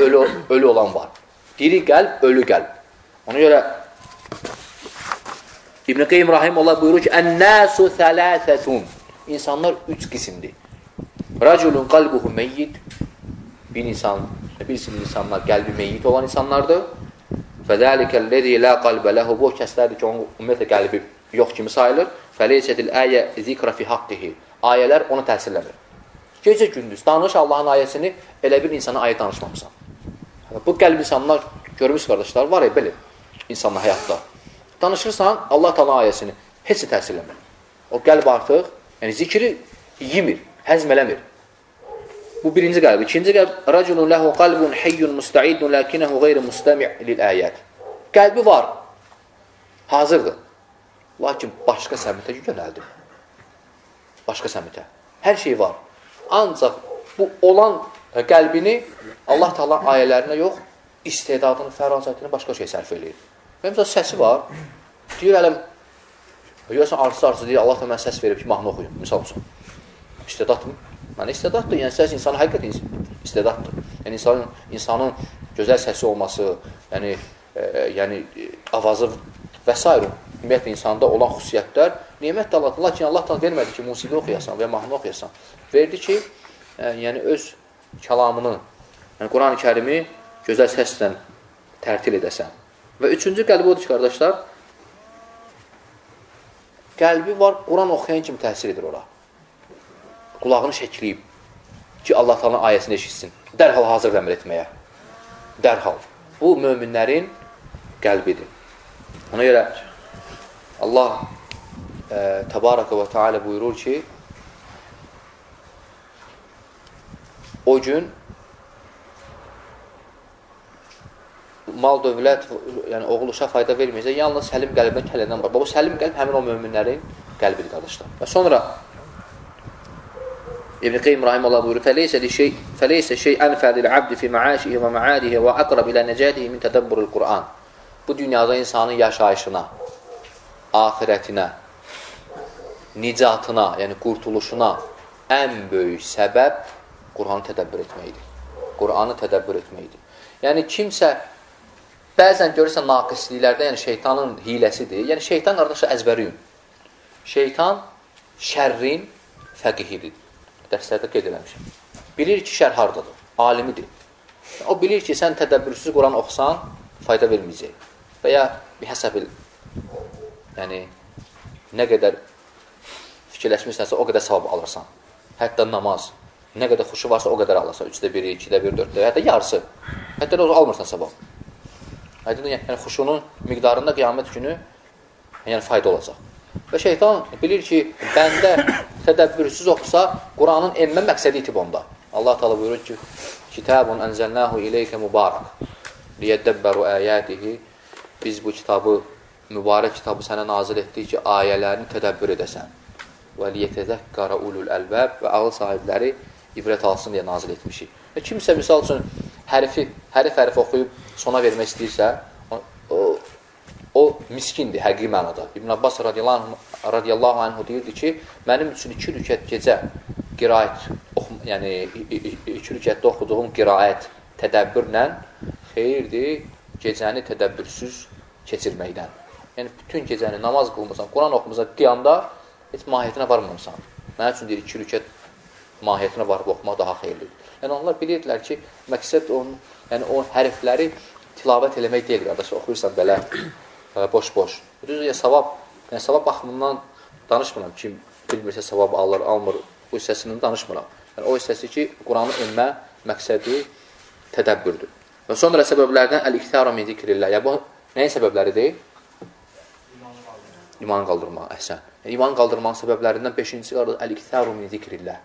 ölü olan var. Diri qəlb, ölü qəlb. Ona görə İbn Qeym Rahimullah buyurur ki: "Ən-nəsu thalathun." İnsanlar 3 qismdir. Raculun qalbuhu meyyit. Bilirsiniz insanlar qəlbi meyyit olan insanlardır. Fəzəlikəl-ləzi la qalbə lehu. Bu kəslərdir ki, onun ümumiyyətlə qəlbi yox kimi sayılır. Fəleysetil ayə zikra fi haqqihi. Ayələr ona təsirləmir. Gecə gündüz danış Allahın ayəsini, elə bir insana ayə danışmamısan. Bu qəlb insanlar görmüş qardaşlar var ya belə insanlar həyatda. Danışırsan Allah Teala ayəsini, heç də təsirləmir. O qəlb artıq, yəni zikri yemir, həzm eləmir. Bu birinci qəlb. İkinci qəlb: "Raculun lehu qalbun hayyun musta'idun lakinehu ghayru mustami' lil-ayat." Qəlbi var, hazırdır. Lakin başqa səmtə yönəldi. Başqa səmtə. Hər şey var. Ancaq bu olan qəlbini Allah Teala ayələrinə yox, istedadını, fərasətini başqa şey sərf eləyir. Məsələn, səsi var. Deyir, görürsən, arzu deyir, Allah da mənə səs verib ki, mahnı oxuyum. Misal üçün. İstedaddır. Mənə istedaddır. Yəni, səs insanın həqiqət istedaddır. Yəni, insanın gözəl səsi olması, yəni avazı və s. Ümumiyyətlə, insanda olan xüsusiyyətlər nimət də Allah'tan. Lakin Allah da vermədi ki, musiqi oxuyasan və mahnı oxuyasan. Verdi ki, yəni öz kəlamını, yəni Quran-ı Kərimi gözəl səslə tərtil edəsən. Və üçüncü qəlbi odur ki, qardaşlar, qəlbi var, Quran oxuyan kimi təsir edir ora. Qulağını şəkləyib ki, Allah Teala'nın ayəsini eşitsin. Dərhal hazır əmr etməyə. Dərhal. Bu, möminlərin qəlbidir. Ona görə Allah Təbaraka və Teala buyurur ki, o gün mal, dövlət, yəni oğul uşaq fayda verməyəcək, yalnız səlim qəlbdən kələdən var. Bu səlim qəlb həmin o möminlərin qəlbidir, qardaşlar. Və sonra İbn Qeym Rahimullah buyurur: "Fəleysə şey'ən fədil-abd fi ma'aşihi və ma'adihi və aqrab ilə nəcədihi min tədəbburul Qur'an." Bu dünyada insanın yaşayışına, axirətinə, nicatına, yəni qurtuluşuna ən böyük səbəb Qur'anı tədəbbür etməkdir. Qur'anı tədəbbür etməkdir. Yəni kimsə bəzən görürsən naqisliklərdə, yəni şeytanın hiləsidir. Yəni şeytan qardaşlar əzbəriyim. Şeytan şərrin fəqihidir. Dərslərdə qeyd eləmişəm. Bilir ki, şər hardadır, alimidir. O bilir ki, sən tədəbbürsüz Quran oxusan, fayda verməyəcək. Və ya bir həsəbil, yəni nə qədər fikirləşmişsənsə, o qədər savab alırsan. Hətta namaz, nə qədər xuşu varsa, o qədər alırsan. 3də 1, 2də 1, 4də, hətta yarısı. Hətta o almırsan savab. Yəni xuşunun miqdarında qiyamət günü Yəni, fayda olacaq. Və şeytan bilir ki, bəndə tədəbbürsüz oxusa, Quranın emmə məqsədi itib onda. Allah Teala buyurur ki, Kitabun ənzəlnəhu ileykə mübarək liyyəddəbbəru əyədihi. Biz bu kitabı, mübarək kitabı sənə nazil etdik ki, ayələrini tədəbbür edəsən. Və liyyətəzəkkara ulul əlbəb və ağıl sahibləri ibrət alsın deyə nazil etmişik. Və kimsə, misal üçün, hərif oxuyub sona vermək istəyirsə, o miskindir, həqiqi mənada. İbn Abbas radiyallahu anhu deyirdi ki, mənim üçün 2 rükət gecə qiraət, yəni 2 rükətdə oxuduğum qiraət tədəbbürlə xeyirdir gecəni tədəbbürsüz keçirməkdən. Yəni, bütün gecəni namaz qılmırsan, Quran oxumursan, qiyamda heç mahiyyətinə varmamısan. Mənim üçün deyir, 2 rükət mahiyyətinə varıb oxumaq daha xeyirlidir. Yəni, onlar bilirdilər ki, məqsəd yəni, o hərfləri tilavət eləmək deyil, qardaş, oxuyursan belə boş-boş. Düzdür, savab baxımından danışmıram. Kim bilmirsə savab alır, almır, bu hissəsindən danışmıram. Yəni, o hissəsi ki, Quranı emmə məqsədi tədəbbürdür. Və sonra səbəblərdən əl-iktəru min zikrillah. Yəni, bu nəyin səbəbləridir? İman qaldırmaq, əhsən. Yəni, iman qaldırmağın səbəblərindən 5-ci qardaş, əl-iktəru min zikrillah.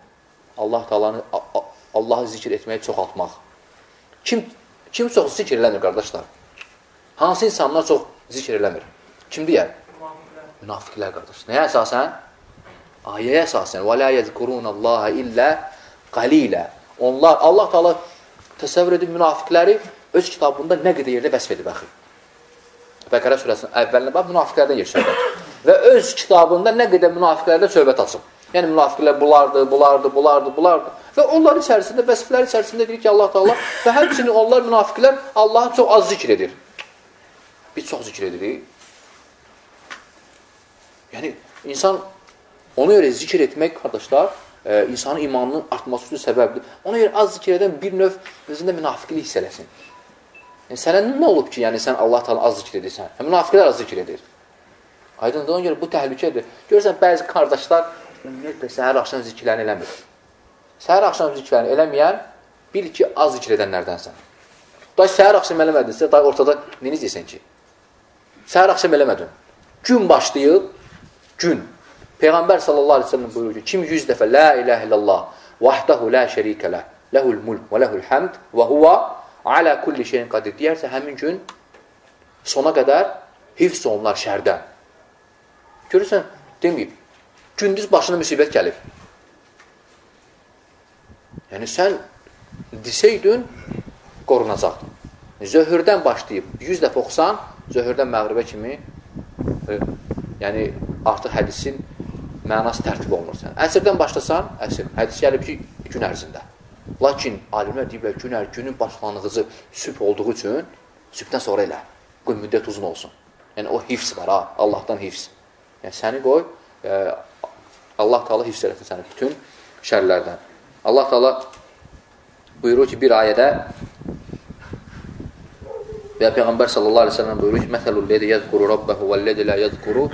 Allahı zikr etməyi çoxaltmaq. Kim çox zikr eləmir, qardaşlar? Hansı insanlar çox zikr eləmir? Kim deyər? Münafiqlər, qardaş. Nəyə əsasən? Ayəyə əsasən. وَلَا يَذْكُرُونَ اللّٰهَ إِلَّا قَلِيلًا. Onlar, Allah Teala təsəvvür edib münafiqləri öz kitabında nə qədər yerdə vəsf edib, əxi. Bəqərə surəsinin əvvəlinə bax, münafiqlərdən yer söhbət. Və öz kitabında nə qədər münafiqlərdə söhbət açıb. Yəni, münafiqlər bulardı. Və onlar içərisində, vəsflər içərisində deyir ki, Allah Teala və həmçinin onlar münafiqlər Allahı çox az zikr edir. Biz çox zikr edirik. Yəni, insan ona görə zikr etmək, qardaşlar, insanın imanının artması üçün səbəbdir. Ona görə az zikr edən bir növ özündə münafiqlik hiss eləsin. Yəni, sənə nə olub ki, yəni sən Allah Teala az zikr edirsən? Münafiqlər az zikr edir. Aydındır, ona görə bu təhlükədir. Görürsən, bəzi qardaşlar ümumiyyətlə səhər axşam zikirlərini eləmir. Səhər axşam zikirlərini eləməyən, bil ki, az zikr edənlərdənsən. Day, səhər axşam eləmədinsə, day ortada neyini istəyirsən ki? Səhər axşam eləmədin. Gün başlayıb, gün. Peyğəmbər sallallahu aleyhi ve sellem buyurur ki, kim 100 dəfə la ilahe illallah, vahdahu la şərikə ləh, ləhul mulk və ləhul həmd və huva alə kulli şeyin qadir deyərsə, həmin gün sona qədər hifz olunlar şərdən. Görürsən, deməyib, gündüz başına müsibət gəlib. Yəni, sən desəydin, qorunacaqdın. Zöhrdən başlayıb 100 dəfə oxusan, zöhrdən məğribə kimi, yəni, artıq hədisin mənası tərtib olunursan. Əsrdən başlasan, hədis gəlib ki, gün ərzində. Lakin, alimlər deyiblər, günün başlanğıcı sübh olduğu üçün, sübhdən sonra elə, qoy müddət uzun olsun. Yəni, o hifz var, ha, Allahdan hifz. Yəni, səni qoy, Allah Teala hifz eləsin səni bütün şərlərdən. Allah Teala buyurur ki, bir ayədə və Peyğəmbər sallallahu aleyhi ve sellem buyurur ki, məsəlul lədi yəzquru rabbəhu və lədi lə yəzquru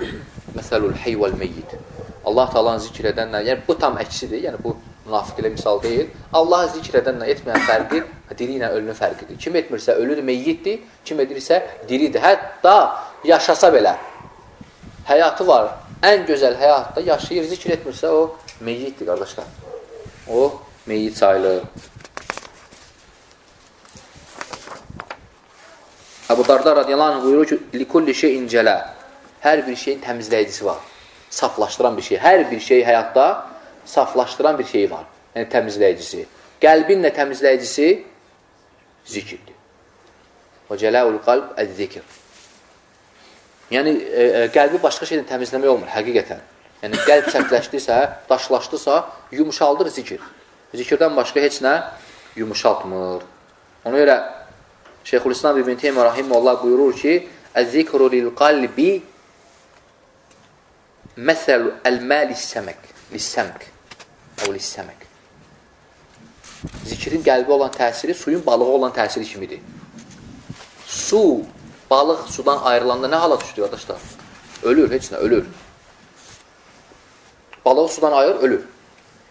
məsəlul hey vəl meyyid. Allah Teala'nı zikr edənlə, yəni bu tam əksidir, yəni bu münafiq ilə misal deyil. Allahı zikr edənlə etməyən fərqi, diri ilə ölünün fərqidir. Kim etmirsə ölüdür, meyyiddir, kim edirsə diridir. Hətta yaşasa belə, həyatı var, ən gözəl həyatda yaşayır, zikr etmirsə o meyyiddir, qardaşlar. O meyyid sayılır. Əbu Darda radiyallahu anh buyurur ki, likulli şeyin cələ. Hər bir şeyin təmizləyicisi var. Saflaşdıran bir şey. Hər bir şey həyatda saflaşdıran bir şey var. Yəni, təmizləyicisi. Qəlbinlə təmizləyicisi zikirdir. O cələul qalb əz-zikr. Yəni, qəlbi başqa şeylə təmizləmək olmur, həqiqətən. Yəni, qəlb sərtləşdirsə, daşlaşdırsa, yumuşaldır zikir. Zikirdən başqa heç nə yumuşaltmır. Ona görə Şeyxülislam İbn Teymiyyə rahimehullah buyurur ki, "Əz-zikru lil-qalbi məsəlu əl-mə lis-səmək." Zikrin qəlbi olan təsiri suyun balığa olan təsiri kimidir. Su, balıq sudan ayrılanda nə hala düşdü, qardaşlar? Ölür, heç nə, ölür. Balığı sudan ayır, ölür.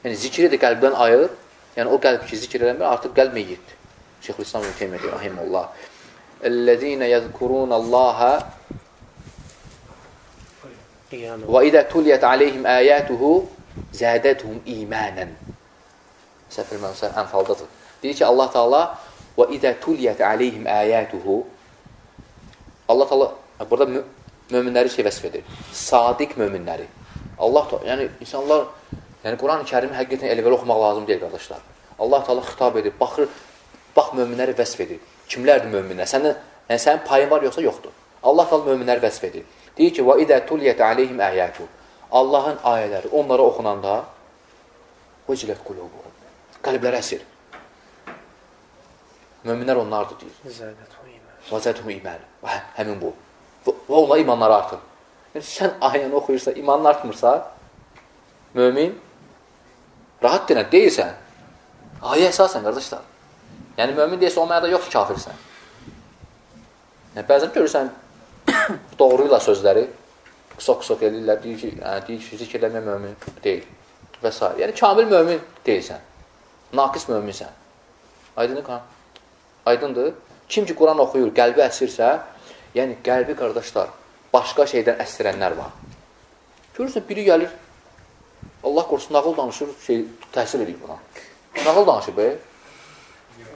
Yəni, zikri də qəlbdən ayır. Yəni, o qəlb ki, zikr eləmir, artıq qəlb meyyiddir. Şeyxülislam İbn Teymiyyə rahimehullah. "Ellezîne yezkurûnallâhe Və idə tuliyyət aleyhim əyətuhu zədədhum imanən. Səfir mənsə Ənfaldadır. Deyir ki, Allah Teala və idə tuliyyət aleyhim əyətuhu. Allah Teala burada möminləri vəsf edir. Sadiq möminləri. Allah Teala, yəni insanlar, yəni Quran-ı Kərimi həqiqətən elə belə oxumaq lazım deyil, qardaşlar. Allah Teala xitab edir, baxır, bax möminləri vəsf edir. Kimlərdir möminlər? Yəni sənin payın var yoxsa yoxdur. Allah Teala möminləri vəsf edir. Deyir ki, və idə tuliyyət aleyhim əyətuhu. Allahın ayələri onlara oxunanda vəcilət qulubuhum. Qəlbləri əsir. Möminlər onlardır, deyir. Vəzədhum iman. Həmin bu. Və onlar imanları artır. Yəni, sən ayəni oxuyursa, imanın artmırsa, mömin rahat deyilsən. Ayə əsasən, qardaşlar. Yəni, mömin deyilsə, o mənada yox ki, kafirsən. Yəni, bəzən görürsən, doğruyla sözləri qısaq-qısaq edirlər, deyir ki, zikr eləmə mömin deyil və s. Yəni, kamil mömin deyilsən, naqis möminsən. Aydındır. Kim ki, Quran oxuyur, qəlbi əsirsə, yəni, qəlbi, qardaşlar, başqa şeydən əsirənlər var. Görürsən, biri gəlir, Allah qorusun, nağıl danışır, təhsil edir buna. Nağıl danışır,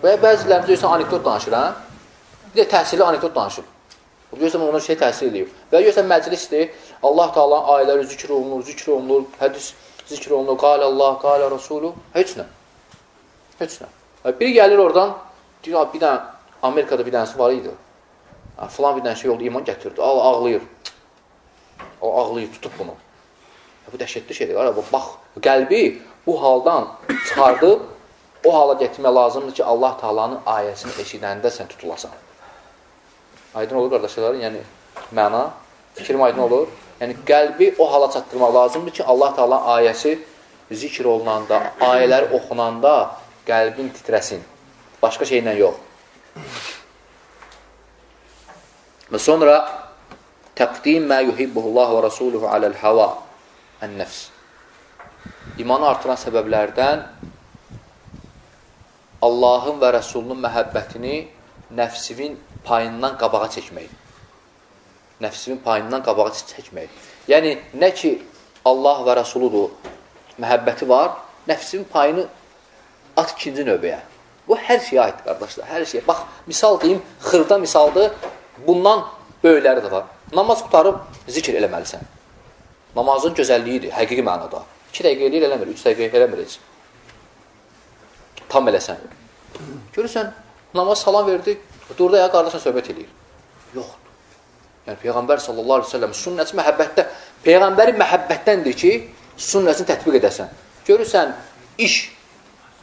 və bəzilərimiz görürsən, anekdot danışır, bir də təhsili anekdot danışır. Görürsən, ona təhsil edir. Və görürsən, məclisdir, Allah Teala'nın ayələri zikr olunur, hədis zikr olunur, qalə Allah, qalə Rasulü, heç nə. Biri gəlir oradan, deyir, bir dənə, Amerikada bir dənəsi var idi, filan bir dənə şey oldu, iman gətirdi, ağlayır. O ağlayır, tutub bunu. Bu dəhşətli şeydir. Bax, qəlbi bu haldan çıxardıb, o hala getirmək lazımdır ki, Allah Teala'nın ayəsini eşidəndə sən tutulasan. Aydın olur, qardaşlar, yəni məna, fikrim aydın olur. Yəni, qəlbi o hala çatdırmaq lazımdır ki, Allah Teala'nın ayəsi zikr olunanda, ayələr oxunanda qəlbin titrəsin. Başqa şeylə yox. Və sonra təqdim mə yuhibbuhullah və rasuluhu aləl hava ən-nəfs. İmanı artıran səbəblərdən Allahın və Rəsulunun məhəbbətini nəfsivin payından qabağa çəkmək. Nəfsivin payından qabağa çəkmək. Yəni, nə ki Allah və Rəsuludur, məhəbbəti var, nəfsivin payını at ikinci növbəyə. Bu, hər şeyə aiddir, qardaşlar, hər şeyə. Bax, misal deyim, xırda misaldır, bundan böyükləri də var. Namaz qutarıb zikr eləməlisən. Namazın gözəlliyidir, həqiqi mənada. 2 dəqiqə eləyir, eləmir, 3 dəqiqə eləmir heç. Tam eləsən. Görürsən, namaz salam verdi, durda ya, qardaşla söhbət eləyir. Yoxdur. Yəni, Peyğəmbər sallallahu aleyhi ve sellem sünnəsi məhəbbətdə, Peyğəmbərin məhəbbətdəndir ki, sünnəsini tətbiq edəsən. Görürsən,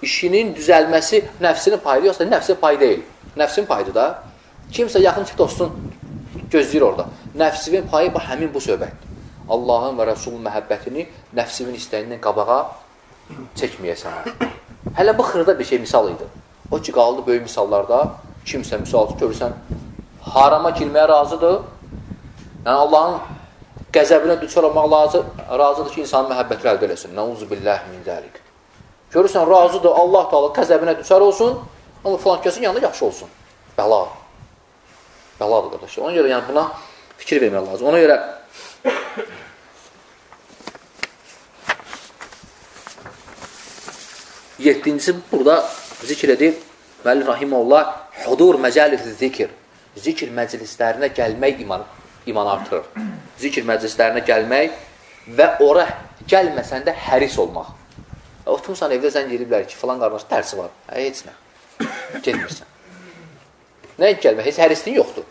işinin düzəlməsi nəfsinin payı yoxsa nəfsin payı deyil. Nəfsin payıdır da. Kimsə yaxın ki, dostun gözləyir orada. Nəfsinin payı həmin bu söhbətdir. Allahın və Rəsulun məhəbbətini nəfsinin istəyindən qabağa çəkməyəsən. Hələ bu xırda bir şey misal idi. O ki, qaldı böyük misallarda, kimsə misal görürsən, harama girməyə razıdır. Yəni, Allahın qəzəbinə düçar olmaq razıdır ki, insanın məhəbbətini əldə eləsin. Nəuzu billahi min zəlik. Görürsən, razıdır, Allah Teala qəzəbinə düçar olsun, amma filan kəsin yanında yaxşı olsun. Bəla. Bəladır, qardaşlar. Ona görə, yəni, buna fikir vermək lazım. Ona görə yetdincisi burada zikr edir. Müəllif rahimehullah hudur məcəlis zikr. Zikr məclislərinə gəlmək iman artırır. Zikr məclislərinə gəlmək və ora gəlməsən də həris olmaq. Oturmuşsan evdə zəng ediblər ki, falan qardaş dərsi var. Heç nə. Getmirsən. Nə gəlmək? Heç hərisliyin yoxdur.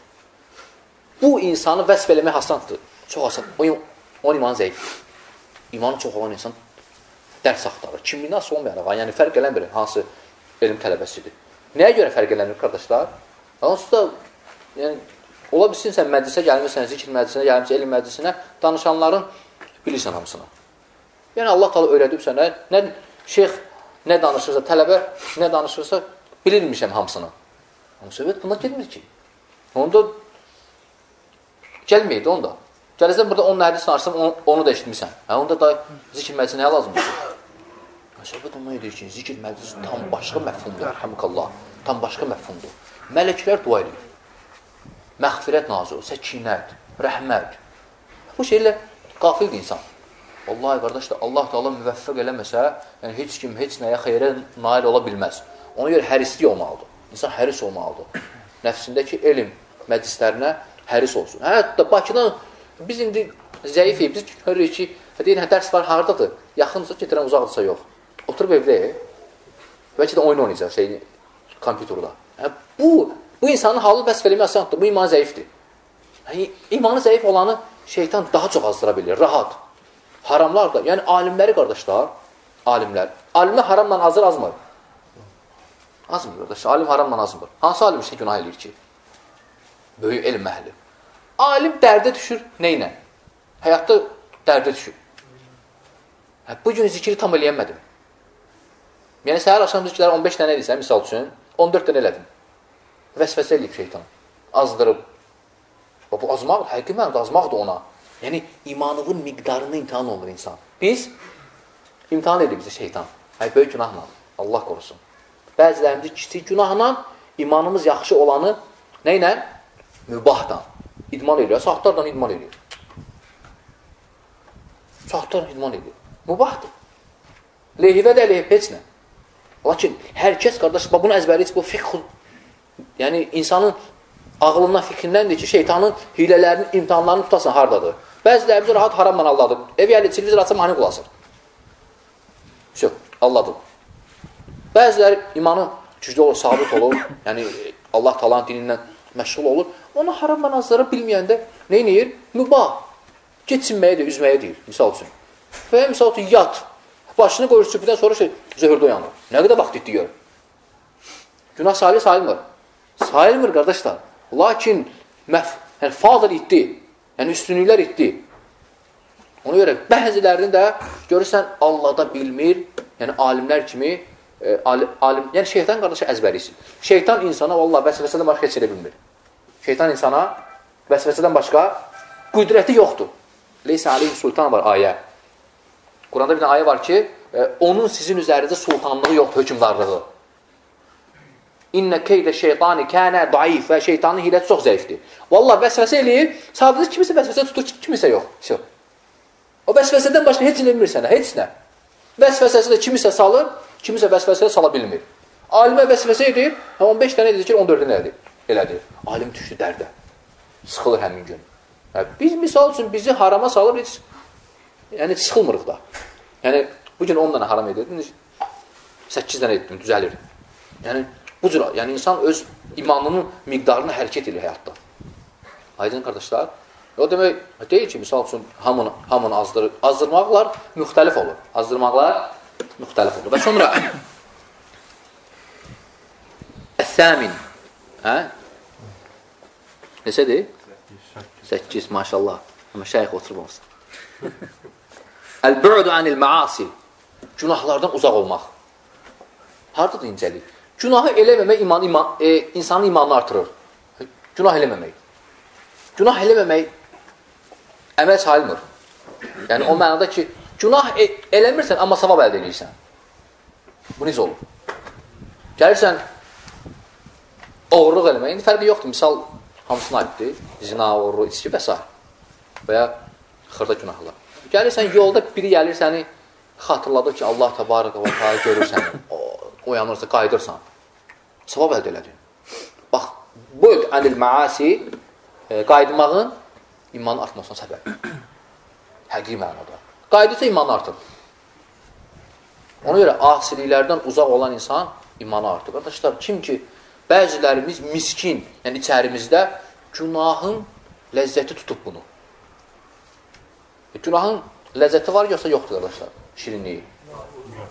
Bu insanı vəsf eləmək asandır. Çox asan. O iman zəifdir. İmanı çox olan insan dərs axtarır. Kimliyi nasıl olmayaraq, yəni fərq eləmir hansı elm tələbəsidir. Nəyə görə fərq eləmir, qardaşlar? Onsuz da, yəni, ola bilsin sən məclisə gəlmirsən, zikr məclisinə gəlmirsən, elm məclisinə, danışanların bilirsən hamısını. Yəni, Allah Teala öyrədib sənə, şeyx nə danışırsa, tələbə nə danışırsa, bilirmişəm hamısını. Amma söhbət buna gelmir ki. Onda gəlməydi onda. Gələcəkdən burada onun hədisini açsam, onu da eşitmirsən. Onda da zikr məclisi nəyə lazımdır? Söhbət ondan edir ki, zikr məclisi tam başqa məfhumdur, həmqallah. Tam başqa məfhumdur. Mələklər dua edir. Məğfirət nazı, səkinət, rəhmət. Bu şeylə qafildir insan. Vallahi qardaşlar, Allah Teala müvəffəq eləməsə, yəni heç kim heç nəyə xeyrə nail ola bilməz. Ona görə hərisli olmalıdır. İnsan həris olmalıdır. Nəfsindəki elm məclislərinə həris olsun. Hətta Bakıdan biz indi zəifik, biz görürük ki, deyir, dərs var, haradadır? Yaxındırsa getirən, uzaqdırsa yox. Oturub evdə, bəlkə də oyun oynayacaq kompüterda. Bu insanın halı bəs verəmək asandır, bu imanı zəifdir. İmanı zəif olanı şeytan daha çox azdıra bilir, rahat. Haramlar da, yəni alimləri qardaşlar, alimlər haramla azmır. Azmır qardaşlar, alim haramla azmır. Hansı alim işte günah edir ki? Böyük elm əhli. Alim dərdə düşür, neynə? Həyatda dərdə düşür. Bu gün zikri tam eləyənmədim. Yəni, səhər axşam zikirləri 15 dənə edirsən, misal üçün, 14 dənə elədim. Vəsvəsə eləyib şeytan. Azdırıb. Bu azmaq, həqiqi mənada azmaqdır ona. Yəni, imanının miqdarını imtihan olunur insan. Biz imtihan edir bizi şeytan. Böyük günahla, Allah qorusun. Bəzilərimizi kiçik günahla, imanımız yaxşı olanı nə ilə? Mübahdan. İdman edir. Saatlardan idman edir. Saatlardan idman edir. Mübahdır. Lehivə də lehib, heç nə. Lakin, hər kəs, qardaş, bunu əzbəri bu fiqh, yəni insanın ağlından, fikrindəndir ki, şeytanın hilələrinin, imtihanlarını tutasın, haradadır. Bəzilərimizi rahat haramla alladır. Ev yerli televizor açsa mani qulasır. Yox, alladır. Bəziləri imanı güclü olur, sabit olur, yəni Allah talan dinindən məşğul olur. Onu haramla azlara bilməyəndə nə edir? Mübah. Geçinməyə deyir, üzməyə deyir, misal üçün. Və misal üçün, yat. Başını qoyur sübhdən sonra zöhrdə uyanır. Nə qədər vaxt etdi görür? Günah sayılmır. Sayılmır, qardaşlar. Lakin fadil etdi. Yəni üstünlüklər etdi. Ona görə bəzilərini də görürsən Allah'da bilmir. Yəni alimlər kimi yəni şeytan qardaşı əzbərisi. Şeytan insana vallahi vəsvəsədən başqa heç elə bilmir. Şeytan insana vəsvəsədən başqa qüdrəti yoxdur. Leysə aleyhi sultan var ayə. Quranda bir ayə var ki, onun sizin üzərinizdə sultanlığı yoxdur, hökmdarlığı. İnnə keydə şeytani kənə daif və şeytanın hiləti çox zəifdir. Vallahi vəsvəsə eləyir, sadəcə kimisə vəsvəsə tutur, kimisə yox. O vəsvəsədən başqa heç nə bilmir sənə, heç nə. Vəsvəsəsi də kimisə salır, kimisə vəsvəsəyə sala bilmir. Alimə vəsvəsə edir, 15 dənə edir ki, 14 dənə elədir. Alim düşdü dərdə, sıxılır həmin gün. Biz, misal üçün, bizi harama salır, heç yəni sıxılmırıq da. Yəni, bugün 10 dənə haram edirdin, 8 dənə etdin, düzəlir. Yəni, bu cür, yəni insan öz imanının miqdarını hərəkət edir həyatda. Aydın qardaşlar, o demək deyil ki, misal üçün, hamını azdırmaqlar müxtəlif olur. Azdırmaqlar müxtəlif olur. Və sonra Əs-Səmin neçədir? 8, maşallah. Amma şeyx oturub olsun. Əl-bu'du anil-məasi. Günahlardan uzaq olmaq. Haradadır incəlik? Günahı eləməmək insanın imanını artırır. Günah eləməmək. Günah eləməmək əməl sayılmır. Yəni o mənada ki, günah eləmirsən, amma savab əldə edirsən. Bu necə olur? Gəlirsən, oğurluq eləmək. İndi fərqi yoxdur. Misal, hamısına aiddir. Zina, oğurluq, içki və s. Və ya xırda günahlar. Gəlirsən, yolda biri gəlir səni xatırladır ki, Allah təbarək və təala görür səni, oyanırsa, qayıdırsan. Savab əldə elədin. Bax, bu anil-məasi qayıdmağın imanın artmasına səbəb. Həqiqi mənada. Qayıdırsa imanı artır. Ona görə asiliklərdən uzaq olan insan imanı artır. Qardaşlar, kim ki, bəzilərimiz miskin, yəni içərimizdə günahın ləzzəti tutub bunu. Günahın ləzzəti var yoxsa yoxdur, qardaşlar? Şirinliyi.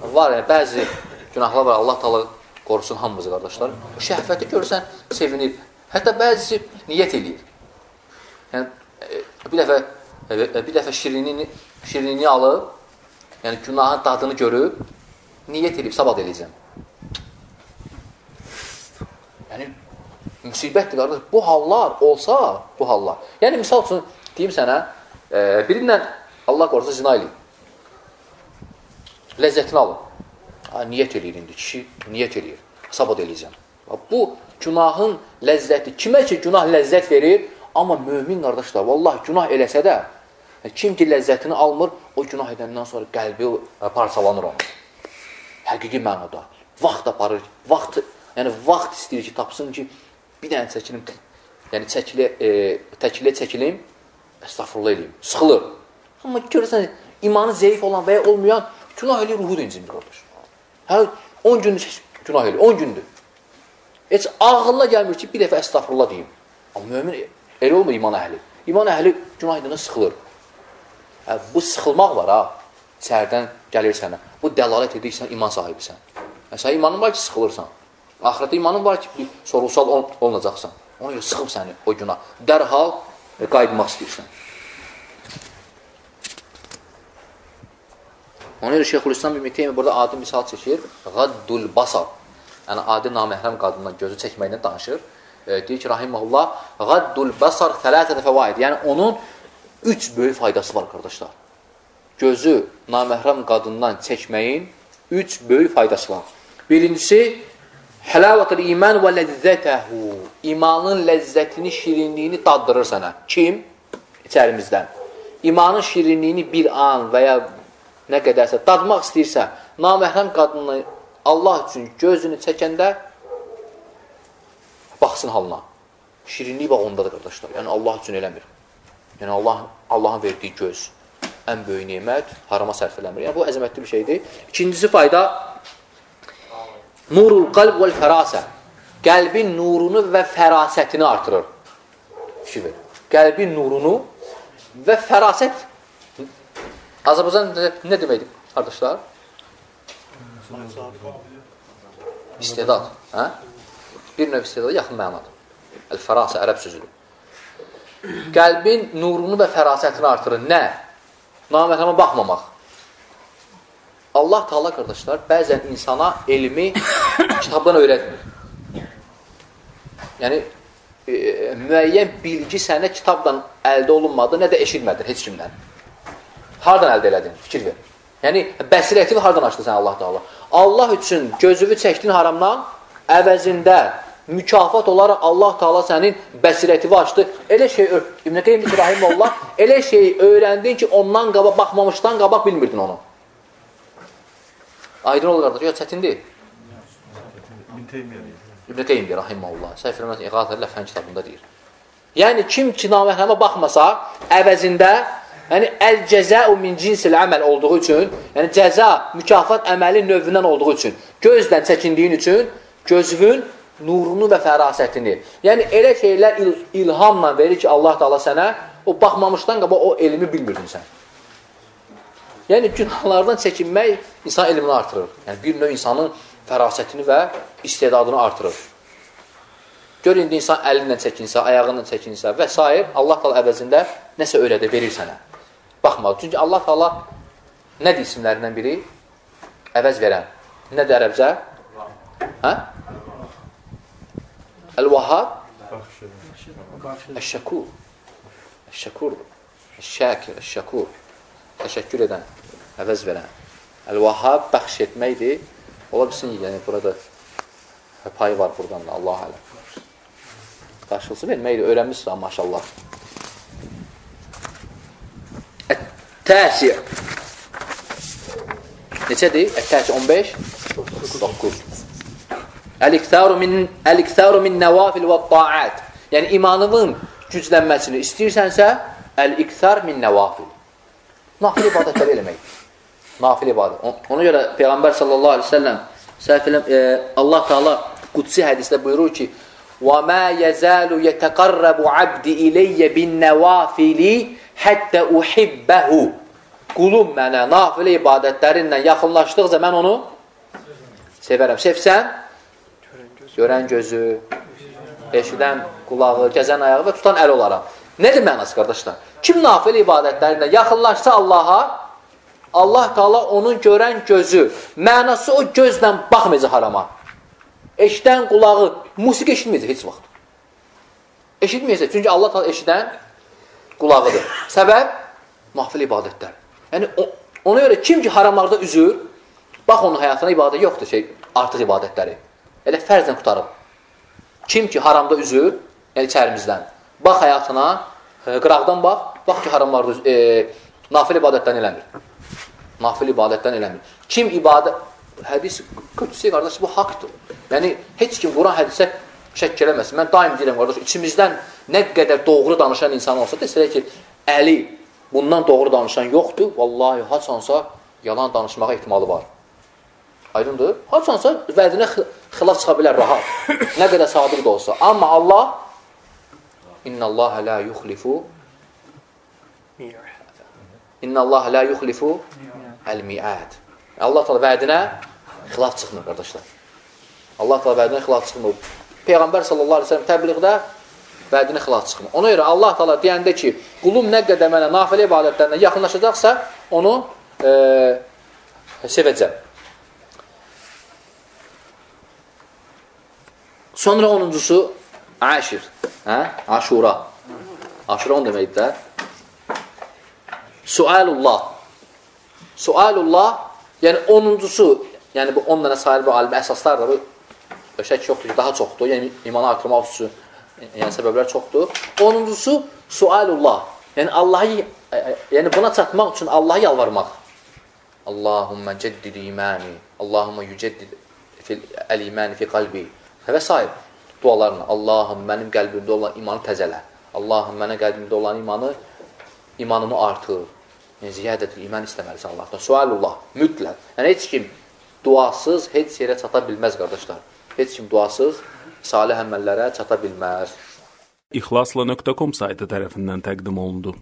Var, yəni bəzi günahlar var, Allah Taala qorusun hamımızı, qardaşlar. O şəhvəti görürsən, sevinir. Hətta bəzisi niyyət eləyir. Yəni, bir dəfə şirinliyi alıb, yəni günahın dadını görüb, niyyət eləyib, sabah eləyəcəm. Yəni, müsibətdir, qardaş. Bu hallar olsa, bu hallar. Yəni, misal üçün, deyim sənə, birindən Allah qorusun zina eləyib. Ləzzətini alın. Niyyət eləyir indi, kişi niyyət eləyir. Sabah eləyəcəm. Bu, günahın ləzzəti. Kimə ki, günah ləzzət verir, amma mömin qardaşlar, vallahi günah eləsə də, Kim ki ləzzətini almır, o günah edəndən sonra qəlbi parçalanır onun. Həqiqi mənada. Vaxt aparır, yəni vaxt istəyir ki, tapsın ki, bir dənə çəkilim, yəni təkilə çəkilim, əstəğfurullah eləyim, sıxılır. Amma görürsən, imanı zəif olan və ya olmayan, günah eləyir, ruhu da incimdir, qardaş. Hə, 10 gündür günah eləyir, 10 gündür. Heç ağılla gəlmir ki, bir dəfə əstəğfurullah deyim. Amma mümin elə olmur iman əhli. İman əhli günah edəndə sıxılır. Hə, bu sıxılmaq var, ha, səhərdən gəlir sənə. Bu dəlalət edir ki, sən iman sahibisən. Sən imanın var ki, sıxılırsan. Ahirətdə imanın var ki, sorğusal olunacaqsan. Ona görə sıxıb səni o günah. Dərhal qayıtmaq istəyirsən. Ona görə Şeyxülislam İbn Teymiyyə burada adi misal çəkir. Qaddul basar. Yəni, adi naməhrəm qadından gözü çəkməklə danışır. Deyir ki, rahiməhullah, qaddul basar thələthətə fəvaid. Yəni, onun 3 böyük faydası var, qardaşlar. Gözü naməhrəm qadından çəkməyin 3 böyük faydası var. Birincisi, həlavətül iman və ləzzətəhu. İmanın ləzzətini, şirinliyini daddırır sənə. Kim? İçərimizdən. İmanın şirinliyini bir an və ya nə qədərsə dadmaq istəyirsə, naməhrəm qadını Allah üçün gözünü çəkəndə baxsın halına. Şirinlik bax ondadır, qardaşlar. Yəni, Allah üçün eləmir. Yəni, Allahın verdiyi göz ən böyük nemət, harama sərf eləmir. Yəni, bu əzəmətli bir şeydir. İkincisi fayda, nurul qalb vəl fərasə. Qəlbin nurunu və fərasətini artırır. Fikir ver. Qəlbin nurunu və fərasət. Azərbaycan nə deməkdir, qardaşlar? İstedad. Hə? Bir növ istedada yaxın mənadır. Əl-fərasə, ərəb sözüdür. Qəlbin nurunu və fərasətini artırır. Nə? Naməhrəmə baxmamaq. Allah Teala, qardaşlar, bəzən insana elmi kitabdan öyrətmir. Yəni, müəyyən bilgi sənə kitabdan əldə olunmadı, nə də eşitmədir heç kimdən. Hardan əldə elədin? Fikir ver. Yəni, bəsirəti hardan açdı sən Allah Teala? Allah üçün gözünü çəkdiyin haramdan əvəzində mükafat olaraq Allah Teala sənin bəsirəti açdı. Elə şey, İbn Qeym rahimehullah, elə şey öyrəndin ki, ondan qabaq, baxmamışdan qabaq bilmirdin onu. Aydın olur, qardaş, ya çətindir. İbn Qeym rahimehullah, səhv eləmirəm, İğathə Ləfən kitabında deyir. Yəni, kim ki naməhrəmə baxmasa, əvəzində yəni, əl-cəzəu min cinsil əməl olduğu üçün, yəni cəza, mükafat əməli növündən olduğu üçün, gözdən çəkindiyin üçün, gözünün nurunu və fərasətini. Yəni, elə şeylər ilhamla verir ki, Allah Teala sənə, o baxmamışdan qabaq o elmi bilmirdin sən. Yəni, günahlardan çəkinmək insan elmini artırır. Yəni, bir növ insanın fərasətini və istedadını artırır. Gör, indi insan əlinlə çəkinsə, ayağından çəkinsə və s. Allah Teala əvəzində nəsə öyrədir, verir sənə. Baxmaq. Çünki Allah Teala nədir isimlərindən biri? Əvəz verən. Nədir ərəbcə? Hə? Əl-Vahhab? Əş-Şəkur. Əş-Şəkur. Əş-Şəkir. Əş-Şəkur. Təşəkkür edən, əvəz verən. Əl-Vahhab bəxş etməkdir. Ola bilsin, yəni burada payı var buradan da, Allah aləm. Qarşılısı verməkdir, öyrənmişsən, maşallah. Ət-Təsi. Neçədir? Ət-Təsi 15? 9. Əl-İktharu min nəvafil və ta'at. Yəni, imanının güclənməsini istəyirsənsə, əl-İkthar min nəvafil. Nafil ibadətləri eləmək. Nafil ibadət. Ona görə Peyğəmbər sallallahu aleyhi ve sellem Allah Teala qudsi hədisdə buyurur ki, وَمَا يَزَالُ يَتَقَرَّبُ عَبْدِ إِلَيَّ بِالنَّوَافِلِ حَتَّى أُحِبَّهُ. Qulum mənə nafilə ibadətlərindən yaxınlaşdıqca mən onu sevərəm. Sevsən, görən gözü, eşidən qulağı, gəzən ayağı və tutan əl olaraq. Nədir mənası, qardaşlar? Kim nafilə ibadətlərindən yaxınlaşsa Allaha, Allah Teala onun görən gözü, mənası o gözlə baxmayacaq harama. Eşidən qulağı, musiqi eşitməyəcək heç vaxt. Eşitməyəcək, çünki Allah Teala eşidən qulağıdır. Səbəb, nafilə ibadətlər. Yəni, ona görə kim ki haramlarda üzür, bax onun həyatına ibadət yoxdur, artıq ibadətləri. Elə fərzlə qutarıb. Kim ki haramda üzür, yəni içərimizdən, bax həyatına, qıraqdan bax, bax ki, haramlardır, nafil ibadətdən eləmir. Nafil ibadətdən eləmir. Kim ibadət, hədis, qüdsi qardaş, bu haqdır. Yəni, heç kim Quran hədisə şəkk eləməsin. Mən daim deyirəm, qardaş, içimizdən nə qədər doğru danışan insan olsa, desələr ki, Əli bundan doğru danışan yoxdur, vallahi, haçansa yalan danışmağa ehtimalı var. Aydındır? Haçansa vədinə xilaf çıxa bilər rahat. Nə qədər sadiq da olsa. Amma Allah İnnəllaha la yuxlifu İnnəllaha la yuxlifu əl-mi'ad. Allah təala vədinə xilaf çıxmır, qardaşlar. Allah təala vədinə xilaf çıxmır. Peyğəmbər sallallahu əleyhi və səlləm təbliğdə vədinə xilaf çıxmır. Ona görə Allah təala deyəndə ki, qulum nə qədər mənə nafilə ibadətlərinə yaxınlaşacaqsa, onu sevəcəm. Sonra 10-uncusu Aşir, Aşura. Aşura onu deməkdir də. Sualullah. Sualullah, yəni 10-uncusu, yəni bu 10 dənə sayılı bu alim əsaslar da, bu şək yoxdur ki, daha çoxdur, yəni imanı artırmaq üçün, yəni səbəblər çoxdur. 10-uncusu Sualullah, yəni Allahı, yəni buna çatmaq üçün Allahı yalvarmaq. Allahümmə cəddid imani, Allahümmə yücəddid əl-imani fi qalbi və s. dualarına. Allahım, mənim qəlbimdə olan imanı təzələ. Allahım, mənə qəlbimdə olan imanımı artır. Yəni, ziyadətül iman istəməlisən Allahdan. Sualullah, mütləq. Yəni, heç kim duasız heç yerə çata bilməz, qardaşlar. Heç kim duasız salih əməllərə çata bilməz. İxlasla.com saytı tərəfindən təqdim olundu.